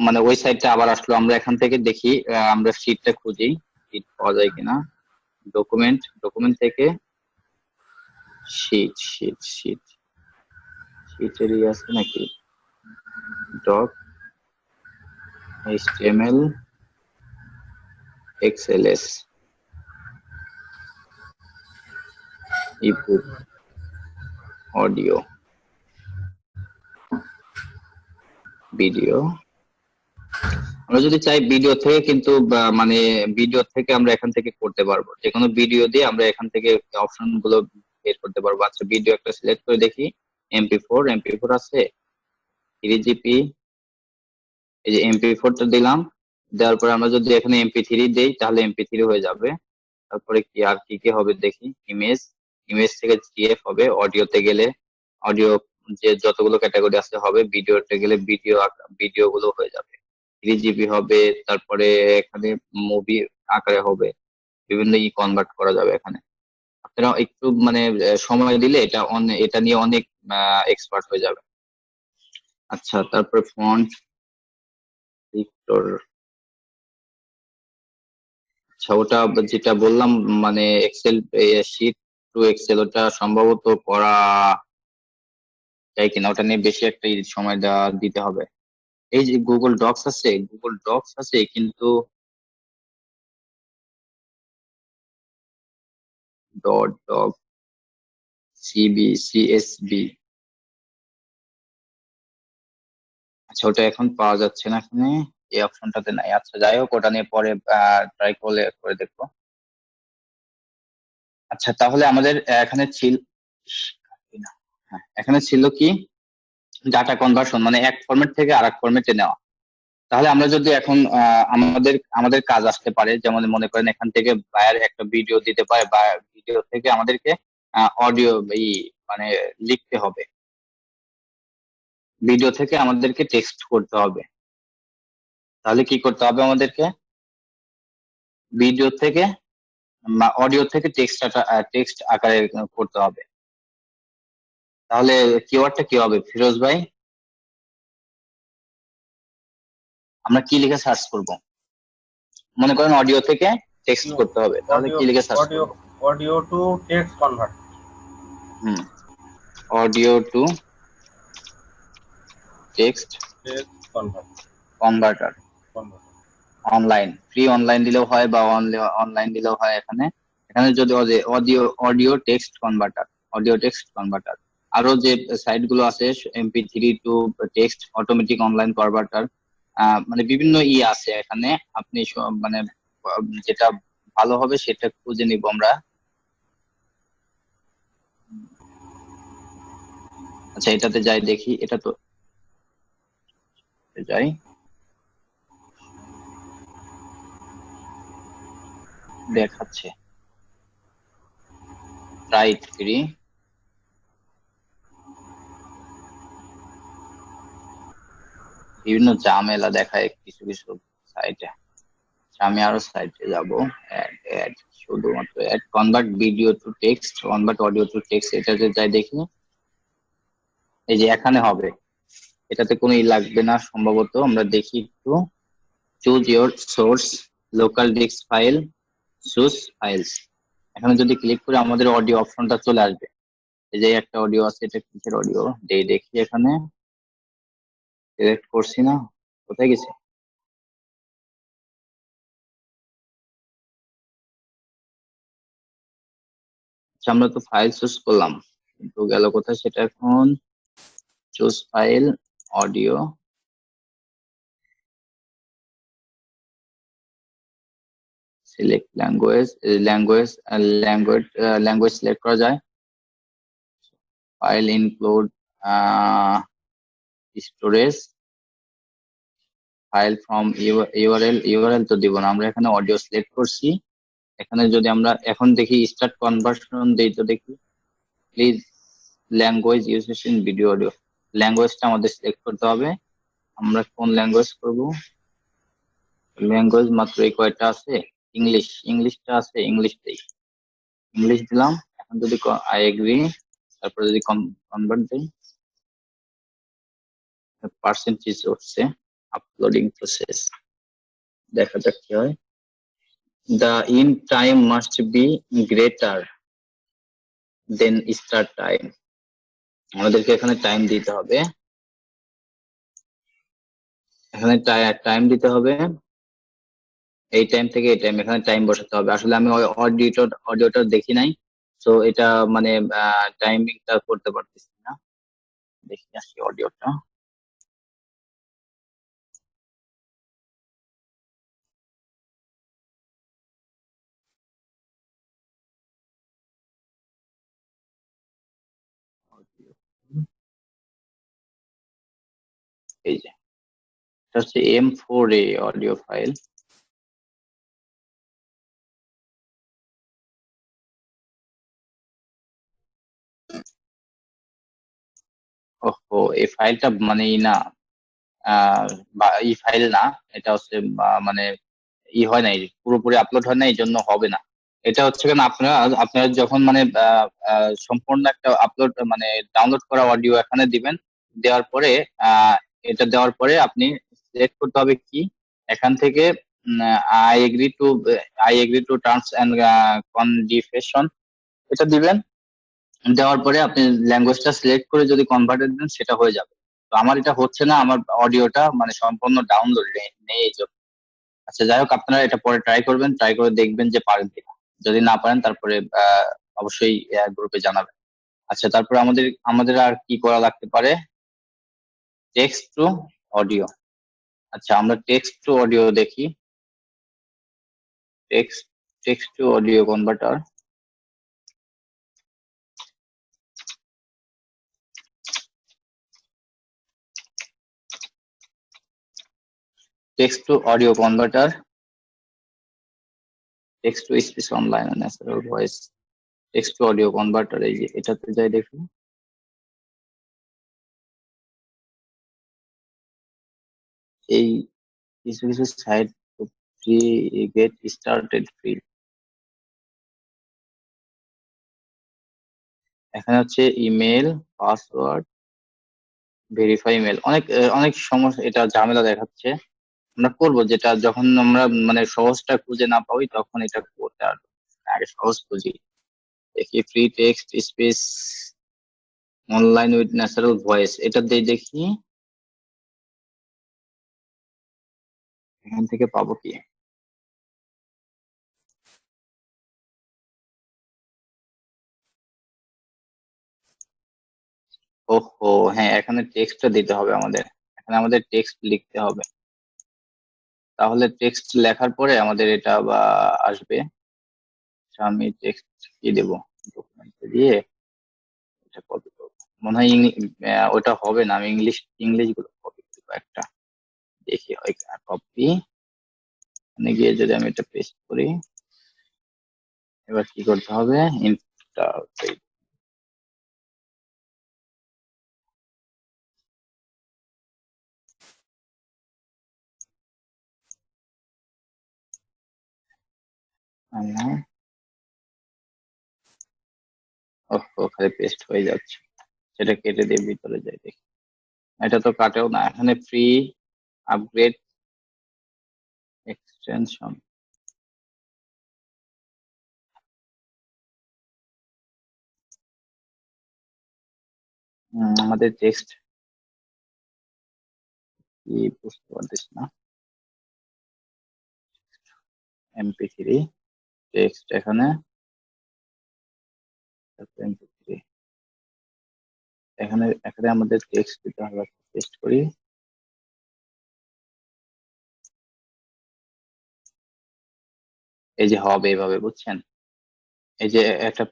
মানে ওই সাইটটা আবার আসলো। আমরা এখান থেকে দেখি, আমরা শিটটা খুঁজি, শিট পাওয়া যায় কিনা। ডকুমেন্ট, ডকুমেন্ট থেকে শিট, শিট শিট শিটেরই আছে নাকি, dot HTML XLS, ebook, audio, video. আমরা যদি চাই ভিডিও থেকে কিন্তু মানে ভিডিও থেকে আমরা এখান থেকে করতে পারবো, যে কোনো ভিডিও দিয়ে আমরা এখান থেকে অপশন গুলো বের করতে পারবো। আচ্ছা, ভিডিও একটা সিলেক্ট করে দেখি, এমপি4 আছে, 3GP, এই যে এমপি4টা দিলাম, দেওয়ার পরে আমরা যদি এখানে এমপি3 দেই তাহলে এমপি3 হয়ে যাবে। তারপরে কি আর কি কি হবে দেখি, ইমেজ, ইমেজ থেকে জিএফ হবে, অডিওতে গেলে অডিও, যে যতগুলো ক্যাটাগরি আছে হবে, ভিডিওতে গেলে ভিডিও, ভিডিও গুলো হয়ে যাবে, 3GP হবে। তারপরে এখানে মুভি আকারে হবে, বিভিন্ন কনভার্ট করা যাবে এখানে। আপনারা একটু মানে সময় দিলে এটা এটা নিয়ে অনেক এক্সপার্ট হয়ে যাবে। আচ্ছা, তারপরে ফন্ট ভিক্টর। আচ্ছা, ওটা যেটা বললাম মানে এক্সেল শিট টু এক্সেল, ওটা সম্ভবত করা যায় কিনা, ওটা নিয়ে বেশি একটা সময় দিতে হবে। এই যে গুগল ডক্স আছে, গুগল ডক্স আছে কিন্তু ডট ডক সিএসবি, আচ্ছা ওটা এখন পাওয়া যাচ্ছে না এখানে, এই অপশনটাতে নাই। আচ্ছা যাই হোক, ওটা নিয়ে পরে ট্রাই করে দেখবো। আচ্ছা তাহলে আমাদের এখানে ছিল না, হ্যাঁ এখানে ছিল কি ডাটা কনভার্সন, মানে এক ফরম্যাট থেকে আরেক ফরম্যাটে নেওয়া। তাহলে আমরা যদি এখন আমাদের আমাদের কাজ আসতে পারে, যেমন মনে করেন এখান থেকে বায়ার একটা ভিডিও দিতে পারে, বা ভিডিও থেকে আমাদেরকে অডিও মানে লিখতে হবে, ভিডিও থেকে আমাদেরকে টেক্সট করতে হবে। তাহলে কি করতে হবে আমাদেরকে, ভিডিও থেকে অডিও থেকে টেক্সট আকারে করতে হবে। তাহলে কিওয়ার্ডটা কি হবে ফিরোজ ভাই, আমরা কি লিখে সার্চ করব? মনে করেন অডিও থেকে টেক্সট করতে হবে, তাহলে কি লিখে সার্চ করব? Audio to text convert. Audio to text converter, online, free online দিলেও হয় বা অনলাইন দিলেও হয়। এখানে এখানে যদি অডিও টেক্সট কনভার্টার, আরো যে সাইট গুলো আছে MP3 to text automatic online converter, মানে বিভিন্ন আছে এখানে। আপনি মানে যেটা ভালো হবে সেটা খুঁজে নিব আমরা। আচ্ছা এটাতে যাই দেখি, এটা তো যাই, দেখাচ্ছে রাইট ফ্রি, বিভিন্ন ঝামেলা দেখায় কিছু কিছু সাইটে। আমি আরো সাইটে যাব, অ্যাড শুধুমাত্র add convert video to text, convert audio to text, এটাতে যাই দেখি। এই যে এখানে হবে, এটাতে কোনো লাগবে না সম্ভবত। আমরা দেখি একটু, choose your source, local disk file, choose files. এখানে যদি ক্লিক করে আমাদের অডিও অপশনটা চলে আসবে। এই যে একটা অডিও আছে, এটা কিসের অডিও দেখি, এখানে সিলেক্ট করছি না, কোথায় গেছে? আচ্ছা আমরা তো ফাইল চুজ করলাম, কিন্তু গেল কোথায় সেটা এখন? Choose file, audio, select language select করা যায়। File include storage, file from URL তো দিব না, আমরা এখানে অডিও সিলেক্ট করছি। এখানে যদি আমরা এখন দেখি স্টার্ট কনভার্সন দেই, তো দেখি please language uses in video audio, ল্যাঙ্গুয়েজটা আমাদের সিলেক্ট করতে হবে। আমরা কোন ল্যাঙ্গুয়েজ করব? ল্যাঙ্গুয়েজ মাত্র এই কয়টা আছে, ইংলিশটা আছে, ইংলিশ দিলাম। এখন যদি আই এগ্রি, তারপর যদি কনভার্ট দেই, পার্সেন্টেজ উঠছে, আপলোডিং প্রসেস, দেখা যাক কি হয়। The in time must be greater than start time, আমাদেরকে এখানে টাইম দিতে হবে, এখানে টাইম দিতে হবে, এই টাইম থেকে এই টাইম, এখানে টাইম বসাতে হবে। আসলে আমি অডিওটা দেখি নাই, তো এটা মানে টাইমিংটা করতে পারতেছি না। দেখি আসি অডিওটা, এই যে এটা হচ্ছে M4A অডিও ফাইল। ওহো, এই ফাইলটা মানে না, এই ফাইল না, এটা হচ্ছে মানে হয় নাই, পুরোপুরি আপলোড হয় না, এই জন্য হবে না। এটা হচ্ছে কেন, আপনারা যখন মানে সম্পূর্ণ একটা আপলোড মানে ডাউনলোড করা অডিও এখানে দিবেন, দেওয়ার পরে এটা দেওয়ার পরে আপনি সিলেক্ট করতে হবে কি এখান থেকে I agree to terms and condition এটা দিবেন। দেওয়ার পরে আপনি ল্যাঙ্গুয়েজটা সিলেক্ট করে যদি কনভার্টেড দেন সেটা হয়ে যাবে। তো আমার এটা হচ্ছে না, আমার অডিওটা মানে সম্পূর্ণ ডাউনলোড নেই এই জন্য। আচ্ছা যাই হোক, আপনারা এটা পরে ট্রাই করবেন, ট্রাই করে দেখবেন যে পারেন কিনা। যদি না পারেন তারপরে অবশ্যই গ্রুপে জানাবেন। আচ্ছা তারপরে আমাদের আমাদের আর কি করা লাগতে পারে, টেক্সট টু অডিও। আচ্ছা আমরা টেক্সট টু অডিও দেখি, text text to audio converter. Text to audio converter, text to speech online natural voice, text to audio converter, এই যে এটাতে যাই দেখি। এই কিছু কিছু site free, get started free. এখানে হচ্ছে ইমেল, পাসওয়ার্ড, ভেরিফাই মেল, অনেক অনেক সমস্যা, এটা ঝামেলা দেখাচ্ছে। আমরা করবো যেটা, যখন আমরা মানে সহজটা খুঁজে না পাই তখন এটা করতে পারবো। আগে সহজ খুঁজি, দেখি free text space online with natural voice, এটা দিয়ে দেখি এখান থেকে পাবো কি। ওহো হ্যাঁ, এখানে টেক্সটটা দিতে হবে আমাদের, এখানে আমাদের টেক্সট লিখতে হবে। তাহলে টেক্সট লেখার পরে আমাদের এটা বা আসবে। আচ্ছা, আমি টেক্সট কি দেবো, ডকুমেন্টে দিয়ে এটা কপি করবো। মনে হয় ওটা হবে না, আমি ইংলিশ ইংলিশ গুলো কপি করবো একটা, দেখি হয় কপি। এখানে গিয়ে যদি আমি এটা পেস্ট করি, এবার কি করতে হবে, ইন্টার, ওখানে পেস্ট হয়ে যাচ্ছে, সেটা কেটে দিয়ে ভিতরে যাই দেখি। এটা তো কাটেও না, এখানে ফ্রি আপগ্রেড এক্সটেনশন, আমাদের টেক্সট কি বুঝতে পারতেছি না। MP3 টেক্সট এখানে, MP3 এখানে, এখানে আমাদের টেক্সট দিতে হবে, পেস্ট করি। এই যে হবে এভাবে, বুঝছেন, এই যে একটা,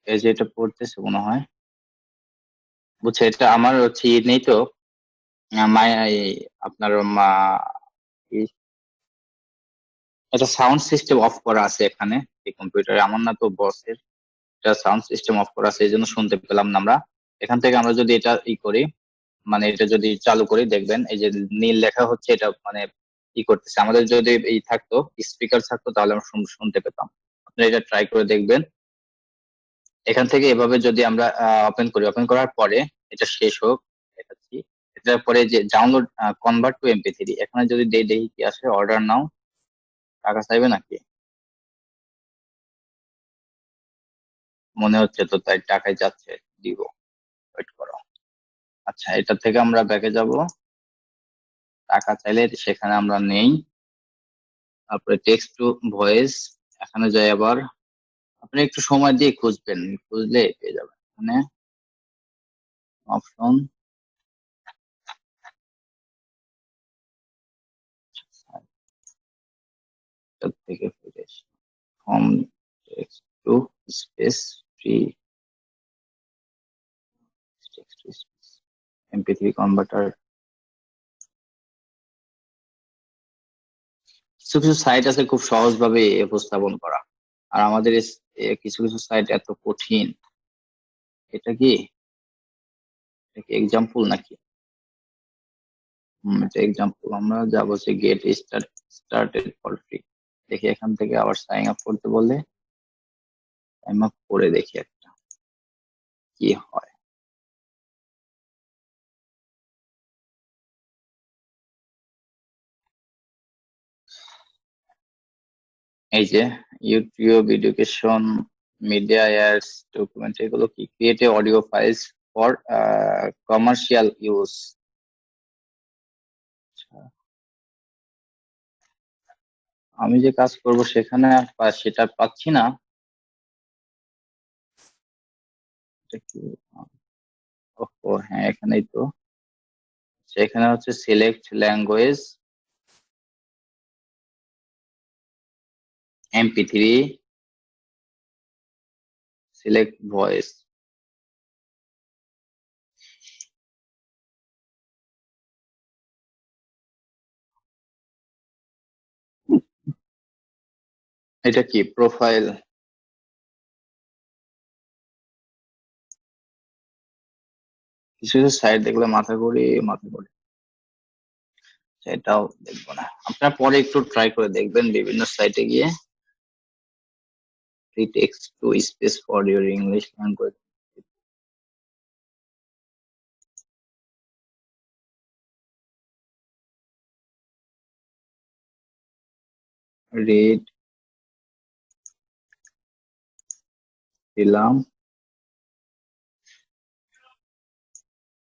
এই যে এটা পড়তেছে মনে হয়, বুঝছে, এটা আমার হচ্ছে নেই তো, আপনার এটা সাউন্ড সিস্টেম অফ করা আছে এখানে এই কম্পিউটারে, আমার না তো বসের, এটা সাউন্ড সিস্টেম অফ করা আছে এই জন্য শুনতে পেলাম না আমরা। এখান থেকে আমরা যদি এটা করি, মানে এটা যদি চালু করি, দেখবেন এই যে নীল লেখা হচ্ছে, এটা মানে করতেছে। আমাদের যদি এই থাকতো, স্পিকার থাকতো, তাহলে আমরা শুনতে পেতাম। আপনারা এটা ট্রাই করে দেখবেন। এখান থেকে এভাবে যদি আমরা ওপেন করি, ওপেন করার পরে এটা শেষ হোক দেখাচ্ছি। এটার পরে যে ডাউনলোড কনভার্ট টু MP3, এখানে যদি দেখি কি আসে, অর্ডার নাও, টাকা চাইবে নাকি, মনে হচ্ছে তো তাই, টাকায় যাচ্ছে, দিব, ওয়েট করো। আচ্ছা এটা থেকে আমরা ব্যাকে যাব, টাকা চাইলে সেখানে আমরা নেই। তারপরে টেক্সট টু ভয়েস, এখানে যাই আবার, আপনি একটু সময় দিয়ে খুঁজবেন, খুঁজলে পেয়ে যাবেন। এখানে অপশন, থেকে ফিরে from text to space free text to space MP3 converter. কিছু কিছু সাইট আছে খুব সহজভাবে উপস্থাপন করা, আর আমাদের কিছু কিছু সাইট এত কঠিন। এটা কি, এটা কি এক্সাম্পল নাকি? এটা এক্সাম্পল। আমরা যাবো যে গেট স্টার্টেড ফর ফ্রি, দেখি এখান থেকে আবার সাইন আপ করতে বললে সাইন আপ করে দেখি একটা কি হয়। এই যে YouTube education media ads document এগুলো কি create audio files for commercial use. আমি যে কাজ করব সেখানে সেটা পাচ্ছি না। এটা কি? ও হ্যাঁ, এখানেই তো। সেখানে হচ্ছে select language, MP3, select voice. এটা কি প্রোফাইল? কিছু কিছু সাইট দেখলে মাথা ঘুরি। সেটাও দেখবো না, আপনারা পরে একটু ট্রাই করে দেখবেন বিভিন্ন সাইটে গিয়ে। Free text to space for your English language. Read দিলাম।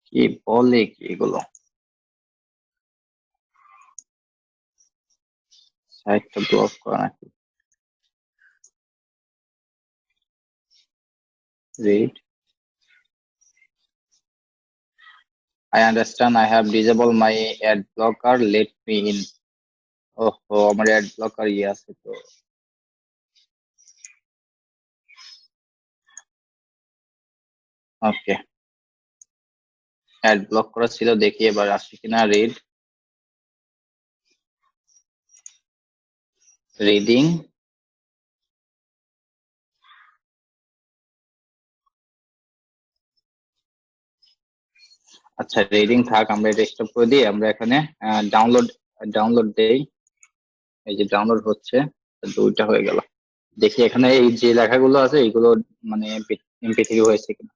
কি বলে কি এগুলো? সাইটটা ব্লক করা নাকি? Read. I understand I have disabled my ad blocker. Let me in. ওহো, আমার অ্যাড ব্লকার আছে তো। ওকে, অ্যাড ব্লক করা ছিল, দেখি এবার আসছে কিনা। রিডিং। আচ্ছা, রিডিং থাক, আমরা এটা স্টপ করে দিই। আমরা এখানে ডাউনলোড দেই। এই যে ডাউনলোড হচ্ছে, দুইটা হয়ে গেল। দেখি এখানে এই যে লেখাগুলো আছে এইগুলো মানে MP3 হয়েছে কিনা।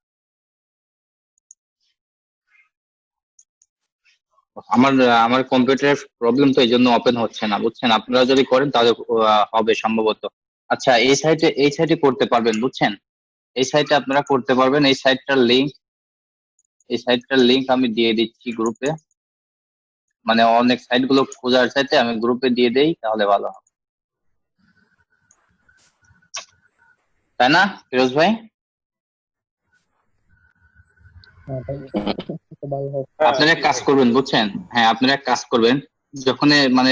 আমার আমার কম্পিউটারের প্রবলেম তো এই জন্য ওপেন হচ্ছে না, বুঝছেন? আপনারা যদি করেন তাহলে হবে সম্ভবত। আচ্ছা, এই সাইটে করতে পারবেন, বুঝছেন? এই সাইটে আপনারা করতে পারবেন। এই সাইটটার লিংক আমি দিয়ে দিচ্ছি গ্রুপে। মানে অনেক সাইট গুলো খোঁজার চাইতে আমি গ্রুপে দিয়ে দেই, তাহলে ভালো হবে, তাই না ফিরোজ ভাই? আপনারা এক কাজ করবেন, বুঝছেন? হ্যাঁ, আপনারা এক কাজ করবেন, যখন মানে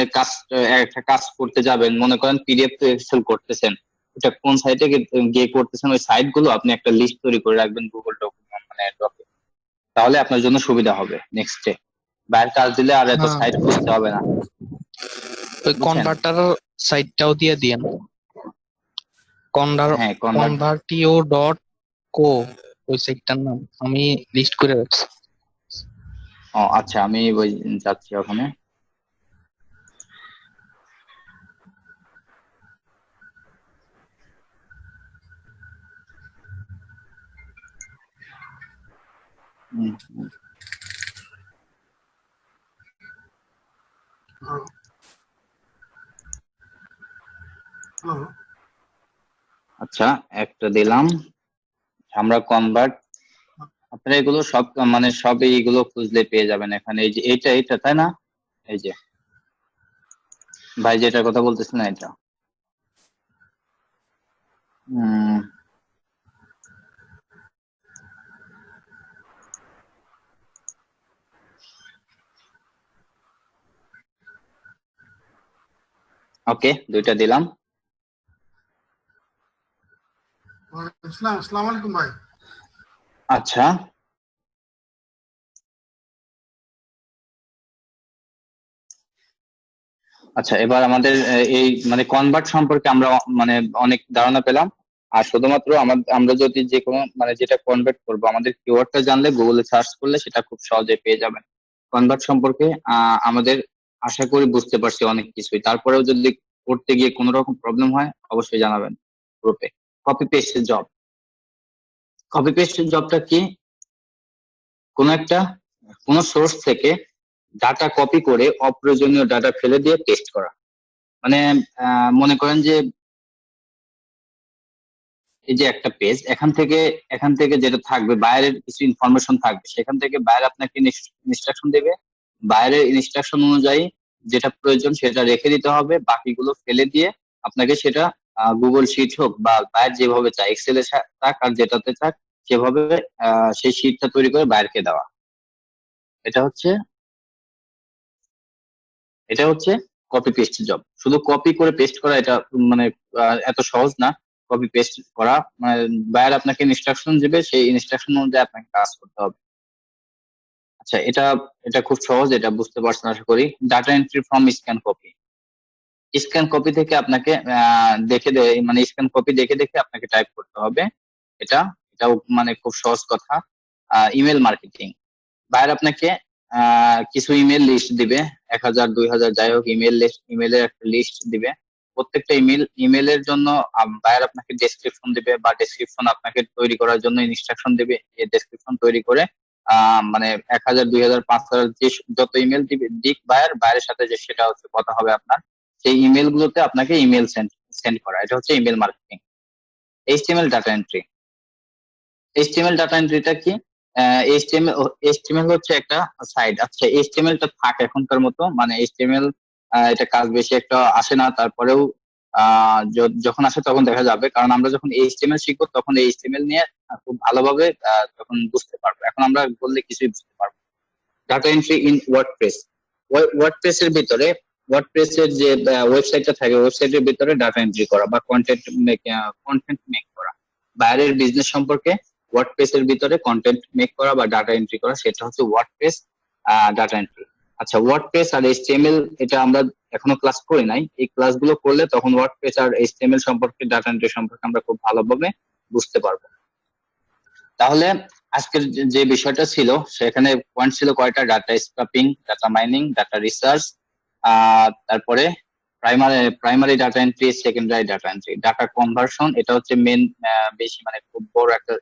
একটা কাজ করতে যাবেন, মনে করেন PDF তো এক্সেল করতেছেন, ওটা কোন সাইটে গিয়ে করতেছেন, ওই সাইট গুলো আপনি একটা লিস্ট তৈরি করে রাখবেন গুগল ডকুমেন্ট মানে ডকে, তাহলে আপনার জন্য সুবিধা হবে নেক্সটে। বাইরের কাজ দিলে আর এত সাইট খুঁজতে হবে না। ওই কনভার্টার সাইটটাও দিয়ে দিয়েন। হ্যাঁ, convertio.co ওই সাইটটার নাম আমি লিস্ট করে রাখছি। ও আচ্ছা, আমি ওই যাচ্ছি ওখানে। আচ্ছা, একটা দিলাম। আমরা কনভার্ট, আপনারা এগুলো সব মানে সব এইগুলো খুঁজলে পেয়ে যাবেন এখানে। এই যে এটা তাই না? এই যে ভাই যেটার কথা বলতেছেন না, এটা ওকে, দুইটা দিলাম। আসসালামু আলাইকুম ভাই। আচ্ছা, আচ্ছা, এবার আমাদের এই মানে কনভার্ট সম্পর্কে আমরা মানে অনেক ধারণা পেলাম। আর শুধুমাত্র আমরা যদি যে কোনো মানে যেটা কনভার্ট করবো, আমাদের কিওয়ার্ডটা জানলে গুগলে সার্চ করলে সেটা খুব সহজে পেয়ে যাবেন। কনভার্ট সম্পর্কে আমাদের আশা করি বুঝতে পারছি অনেক কিছুই। তারপরেও যদি করতে গিয়ে কোনো রকম প্রবলেম হয় অবশ্যই জানাবেন গ্রুপে। কপি পেস্টের জবটা কি? কোনো সোর্স থেকে ডাটা কপি করে অপ্রয়োজনীয় ডাটা ফেলে দিয়ে পেস্ট করা। মানে মনে করেন যে এই যে একটা পেজ, এখান থেকে যেটা থাকবে বাইরের কিছু ইনফরমেশন থাকবে, সেখান থেকে বাইরে আপনাকে ইনস্ট্রাকশন দেবে। বাইরের ইনস্ট্রাকশন অনুযায়ী যেটা প্রয়োজন সেটা রেখে দিতে হবে, বাকিগুলো ফেলে দিয়ে আপনাকে সেটা গুগল শিট হোক বা বাইরে যেভাবে চায়, এক্সেলে থাক আর যেটাতে থাক সেভাবে সেই শিটটা তৈরি করে বাইরকে দেওয়া। এটা হচ্ছে কপি পেস্ট জব। শুধু কপি করে পেস্ট করা এটা মানে এত সহজ না। কপি পেস্ট করা মানে বায়ার আপনাকে ইনস্ট্রাকশন দেবে, সেই ইনস্ট্রাকশন অনুযায়ী আপনাকে কাজ করতে হবে। আচ্ছা, এটা খুব সহজ, এটা বুঝতে পারছেন আশা করি। Data entry from scan copy. Scan copy থেকে আপনাকে মানে স্ক্যান কপি দেখে দেখে আপনাকে টাইপ করতে হবে। এটাও মানে খুব সহজ কথা। ইমেল মার্কেটিং, বায়ার আপনাকে কিছু ইমেল লিস্ট দিবে, 1000 2000 যাই হোক ইমেলের একটা লিস্ট দিবে। প্রত্যেকটা ইমেলের জন্য বায়ার আপনাকে ডেসক্রিপশন দিবে, বা ডেসক্রিপশন আপনাকে তৈরি করার জন্য ইনস্ট্রাকশন দিবে। এই ডেসক্রিপশন তৈরি করে মানে 1000 2000 5000 যে যত ইমেল দিক বায়ারের সাথে যে সেটা হচ্ছে কথা হবে আপনার, সেই ইমেল গুলোতে আপনাকে ইমেল সেন্ড করা। এটা হচ্ছে email marketing. HTML data entry. HTML data এন্ট্রিটা কি? এইচটিএমএল হচ্ছে একটা সাইট। আচ্ছা, এইচটিএমএল টা থাক এখনকার মতো, মানে এইচটিএমএল এটা কাজ বেশি একটা আসে না, তারপরেও যখন আসে তখন দেখা যাবে, কারণ আমরা যখন এইচটিএমএল শিখবো তখন এইচটিএমএল নিয়ে খুব ভালোভাবে তখন বুঝতে পারবো। এখন আমরা বললে কিছুই বুঝতে পারবো। Data entry in WordPress. ওয়ার্ডপ্রেসের ভিতরে ওয়ার্ডপ্রেসের যে ওয়েবসাইটটা থাকে, ওয়েবসাইটের ভিতরে ডাটা এন্ট্রি করা বা কন্টেন্ট মেক করা, বাইরের বিজনেস সম্পর্কে ওয়ার্ডপ্রেসের ভিতরে কন্টেন্ট মেক করা বা ডাটা এন্ট্রি করা, সেটা হচ্ছে ওয়ার্ডপ্রেস ডাটা এন্ট্রি। আচ্ছা, ওয়ার্ডপ্রেস আর এইচটিএমএল এটা আমরা এখনো ক্লাস করি নাই। এই ক্লাসগুলো করলে তখন ওয়ার্ডপ্রেস আর এইচটিএমএল সম্পর্কে, ডাটা এন্ট্রি সম্পর্কে আমরা খুব ভালোভাবে বুঝতে পারবো। তাহলে আজকের যে বিষয়টা ছিল সেখানে পয়েন্ট ছিল কয়টা? Data scraping, data mining, data research, তারপরে primary data entry, secondary data entry, data conversion. এটা হচ্ছে মেন বেশি মানে খুব বড় একটা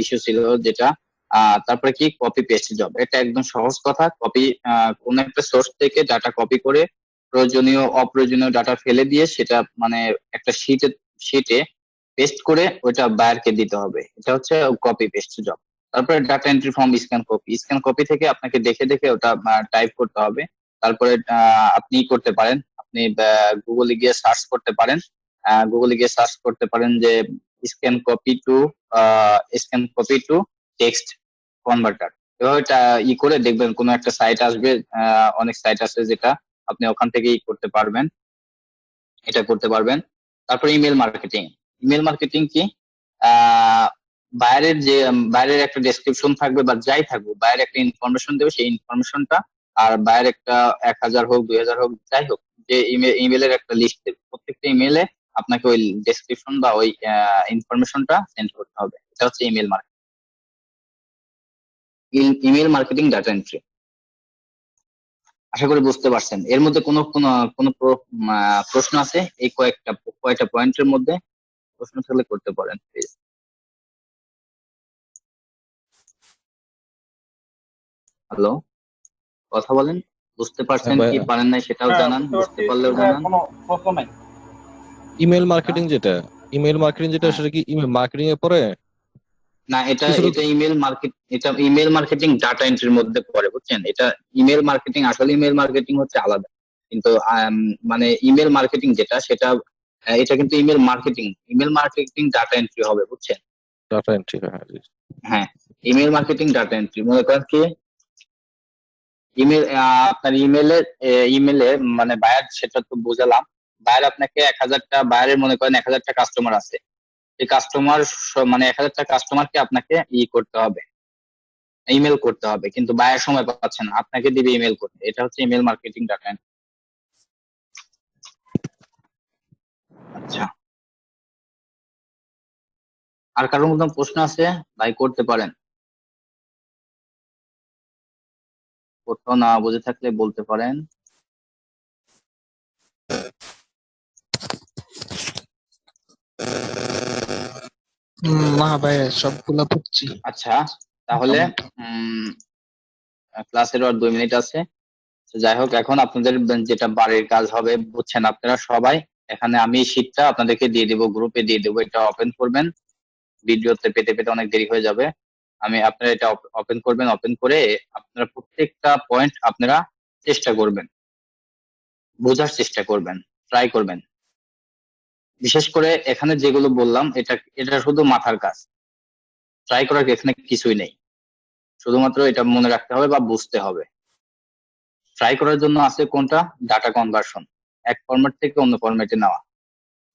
ইস্যু ছিল যেটা। তারপরে কি? Copy paste job. এটা একদম সহজ কথা। কোন একটা সোর্স থেকে ডাটা কপি করে প্রয়োজনীয় অপ্রয়োজনীয় ডাটা ফেলে দিয়ে সেটা মানে একটা শিটে পেস্ট করে ওইটা বায়ারকে দিতে হবে। এটা হচ্ছে কপি পেস্ট জব। তারপরে data entry from scan copy. Scan copy থেকে আপনাকে দেখে দেখে ওটা টাইপ করতে হবে। তারপরে আপনি করতে পারেন, আপনি গুগলে গিয়ে সার্চ করতে পারেন। যে scan copy to text converter. এভাবে করে দেখবেন কোন একটা সাইট আসবে, অনেক সাইট আছে যেটা আপনি ওখান থেকেই করতে পারবেন, এটা করতে পারবেন। তারপরে ইমেল মার্কেটিং। ইমেল মার্কেটিং কি? বাইরের একটা ডেসক্রিপশন থাকবে বা যাই থাকবে, বাইরের একটা ইনফরমেশন দেবে, সেই ইনফরমেশনটা আর বাইরের একটা 1000 হোক 2000 হোক যাই হোক, যে ইমেলের একটা লিস্ট দেবে, প্রত্যেকটা ইমেলে আপনাকে ওই ডেসক্রিপশন বা ওই ইনফরমেশনটা সেন্ড করতে হবে। এটা হচ্ছে ইমেল মার্কেটিং ডাটা এন্ট্রি। আশা করি বুঝতে পারছেন। এর মধ্যে কোনো প্রশ্ন আছে? এই কয়টা পয়েন্টের মধ্যে প্রশ্ন থাকলে করতে পারেন প্লিজ। হ্যালো, কথা বলেন। বুঝতে পারছেন হ্যাঁ কি ভাই, পারেন নাই সেটাও জানান, বুঝতে পারলেও জানান। কোনো প্রশ্ন নাই। ইমেল মার্কেটিং যেটা হ্যাঁ। সেটা কি ইমেল মার্কেটিং এ পড়ে? না, এটা কিছু এটা ইমেল মার্কেটিং ডাটা এন্ট্রির মধ্যে পড়ে, বুঝছেন? এটা ইমেল মার্কেটিং, আসলে ইমেল মার্কেটিং হচ্ছে আলাদা, কিন্তু মানে ইমেল মার্কেটিং যেটা সেটা এটা কিন্তু ইমেল মার্কেটিং ডাটা এন্ট্রি হবে, বুঝছেন? ডাটা এন্ট্রি, হ্যাঁ জি। হ্যাঁ, ইমেল মার্কেটিং ডাটা এন্ট্রি মনে করেন কি আপনার ইমেলে মানে বায়ার, সেটা তো বুঝালাম। বায়ার আপনাকে 1000টা, বায়ারের মনে করেন 1000টা কাস্টমার আছে। এই কাস্টমার মানে 1000টা কাস্টমারকে আপনাকে করতে হবে, ইমেল করতে হবে, কিন্তু বায়ার সময় পাচ্ছে না, আপনাকে দিবে ইমেল করতে। এটা হচ্ছে ইমেল মার্কেটিং ডাটা। আচ্ছা, আর কারোর মধ্যে প্রশ্ন আছে? ভাই করতে পারেন, কোথাও না বুঝে থাকলে বলতে পারেন। না ভাই, সবগুলা পড়ছি। আচ্ছা, তাহলে ক্লাসের আর 2 মিনিট আছে। তো যাই হোক, এখন আপনাদের যেটা বাড়ির কাজ হবে, বুঝছেন, আপনারা সবাই এখানে আমি শীটটা আপনাদেরকে দিয়ে দেবো, গ্রুপে দিয়ে দেবো, এটা ওপেন করবেন। ভিডিওতে পেতে পেতে অনেক দেরি হয়ে যাবে। আপনারা এটা ওপেন করবেন, ওপেন করে আপনারা প্রত্যেকটা পয়েন্ট আপনারা চেষ্টা করবেন, বোঝার চেষ্টা করবেন, ট্রাই করবেন। বিশেষ করে এখানে যেগুলো বললাম এটা শুধু মাথার কাজ, ট্রাই করার এখানে কিছুই নেই, শুধুমাত্র এটা মনে রাখতে হবে বা বুঝতে হবে। ট্রাই করার জন্য আছে কোনটা, ডাটা কনভার্সন, এক ফরম্যাট থেকে অন্য ফরম্যাটে নেওয়া।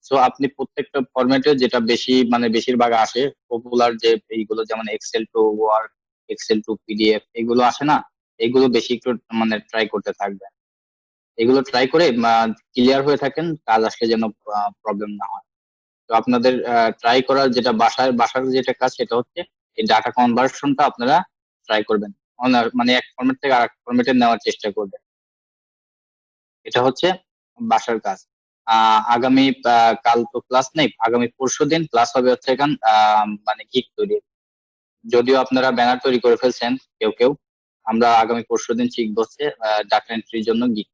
সো আপনি প্রত্যেকটা ফরম্যাটে যেটা বেশি মানে বেশিরভাগ আসে পপুলার যে এইগুলো, যেমন excel to word, excel to PDF, এগুলো আসে না, এগুলো বেশি একটু মানে ট্রাই করতে থাকবেন। এগুলো ট্রাই করে ক্লিয়ার হয়ে থাকেন, কাজ আসলে যেন প্রবলেম না হয়। তো আপনাদের ট্রাই করার যেটা বাসার যেটা কাজ, সেটা হচ্ছে এই ডাটা কনভার্সনটা আপনারা ট্রাই করবেন, মানে এক ফরম্যাট থেকে আরেক ফরম্যাটে নেওয়ার চেষ্টা করবেন। এটা হচ্ছে বাসার কাজ। আগামী কাল তো ক্লাস নেই, আগামী পরশুদিন ক্লাস হবে হচ্ছে এখান মানে গিগ তৈরি। যদিও আপনারা ব্যানার তৈরি করে ফেলছেন কেউ কেউ, আমরা আগামী পরশুদিন শিখবো হচ্ছে ডাটা এন্ট্রির জন্য গিগ।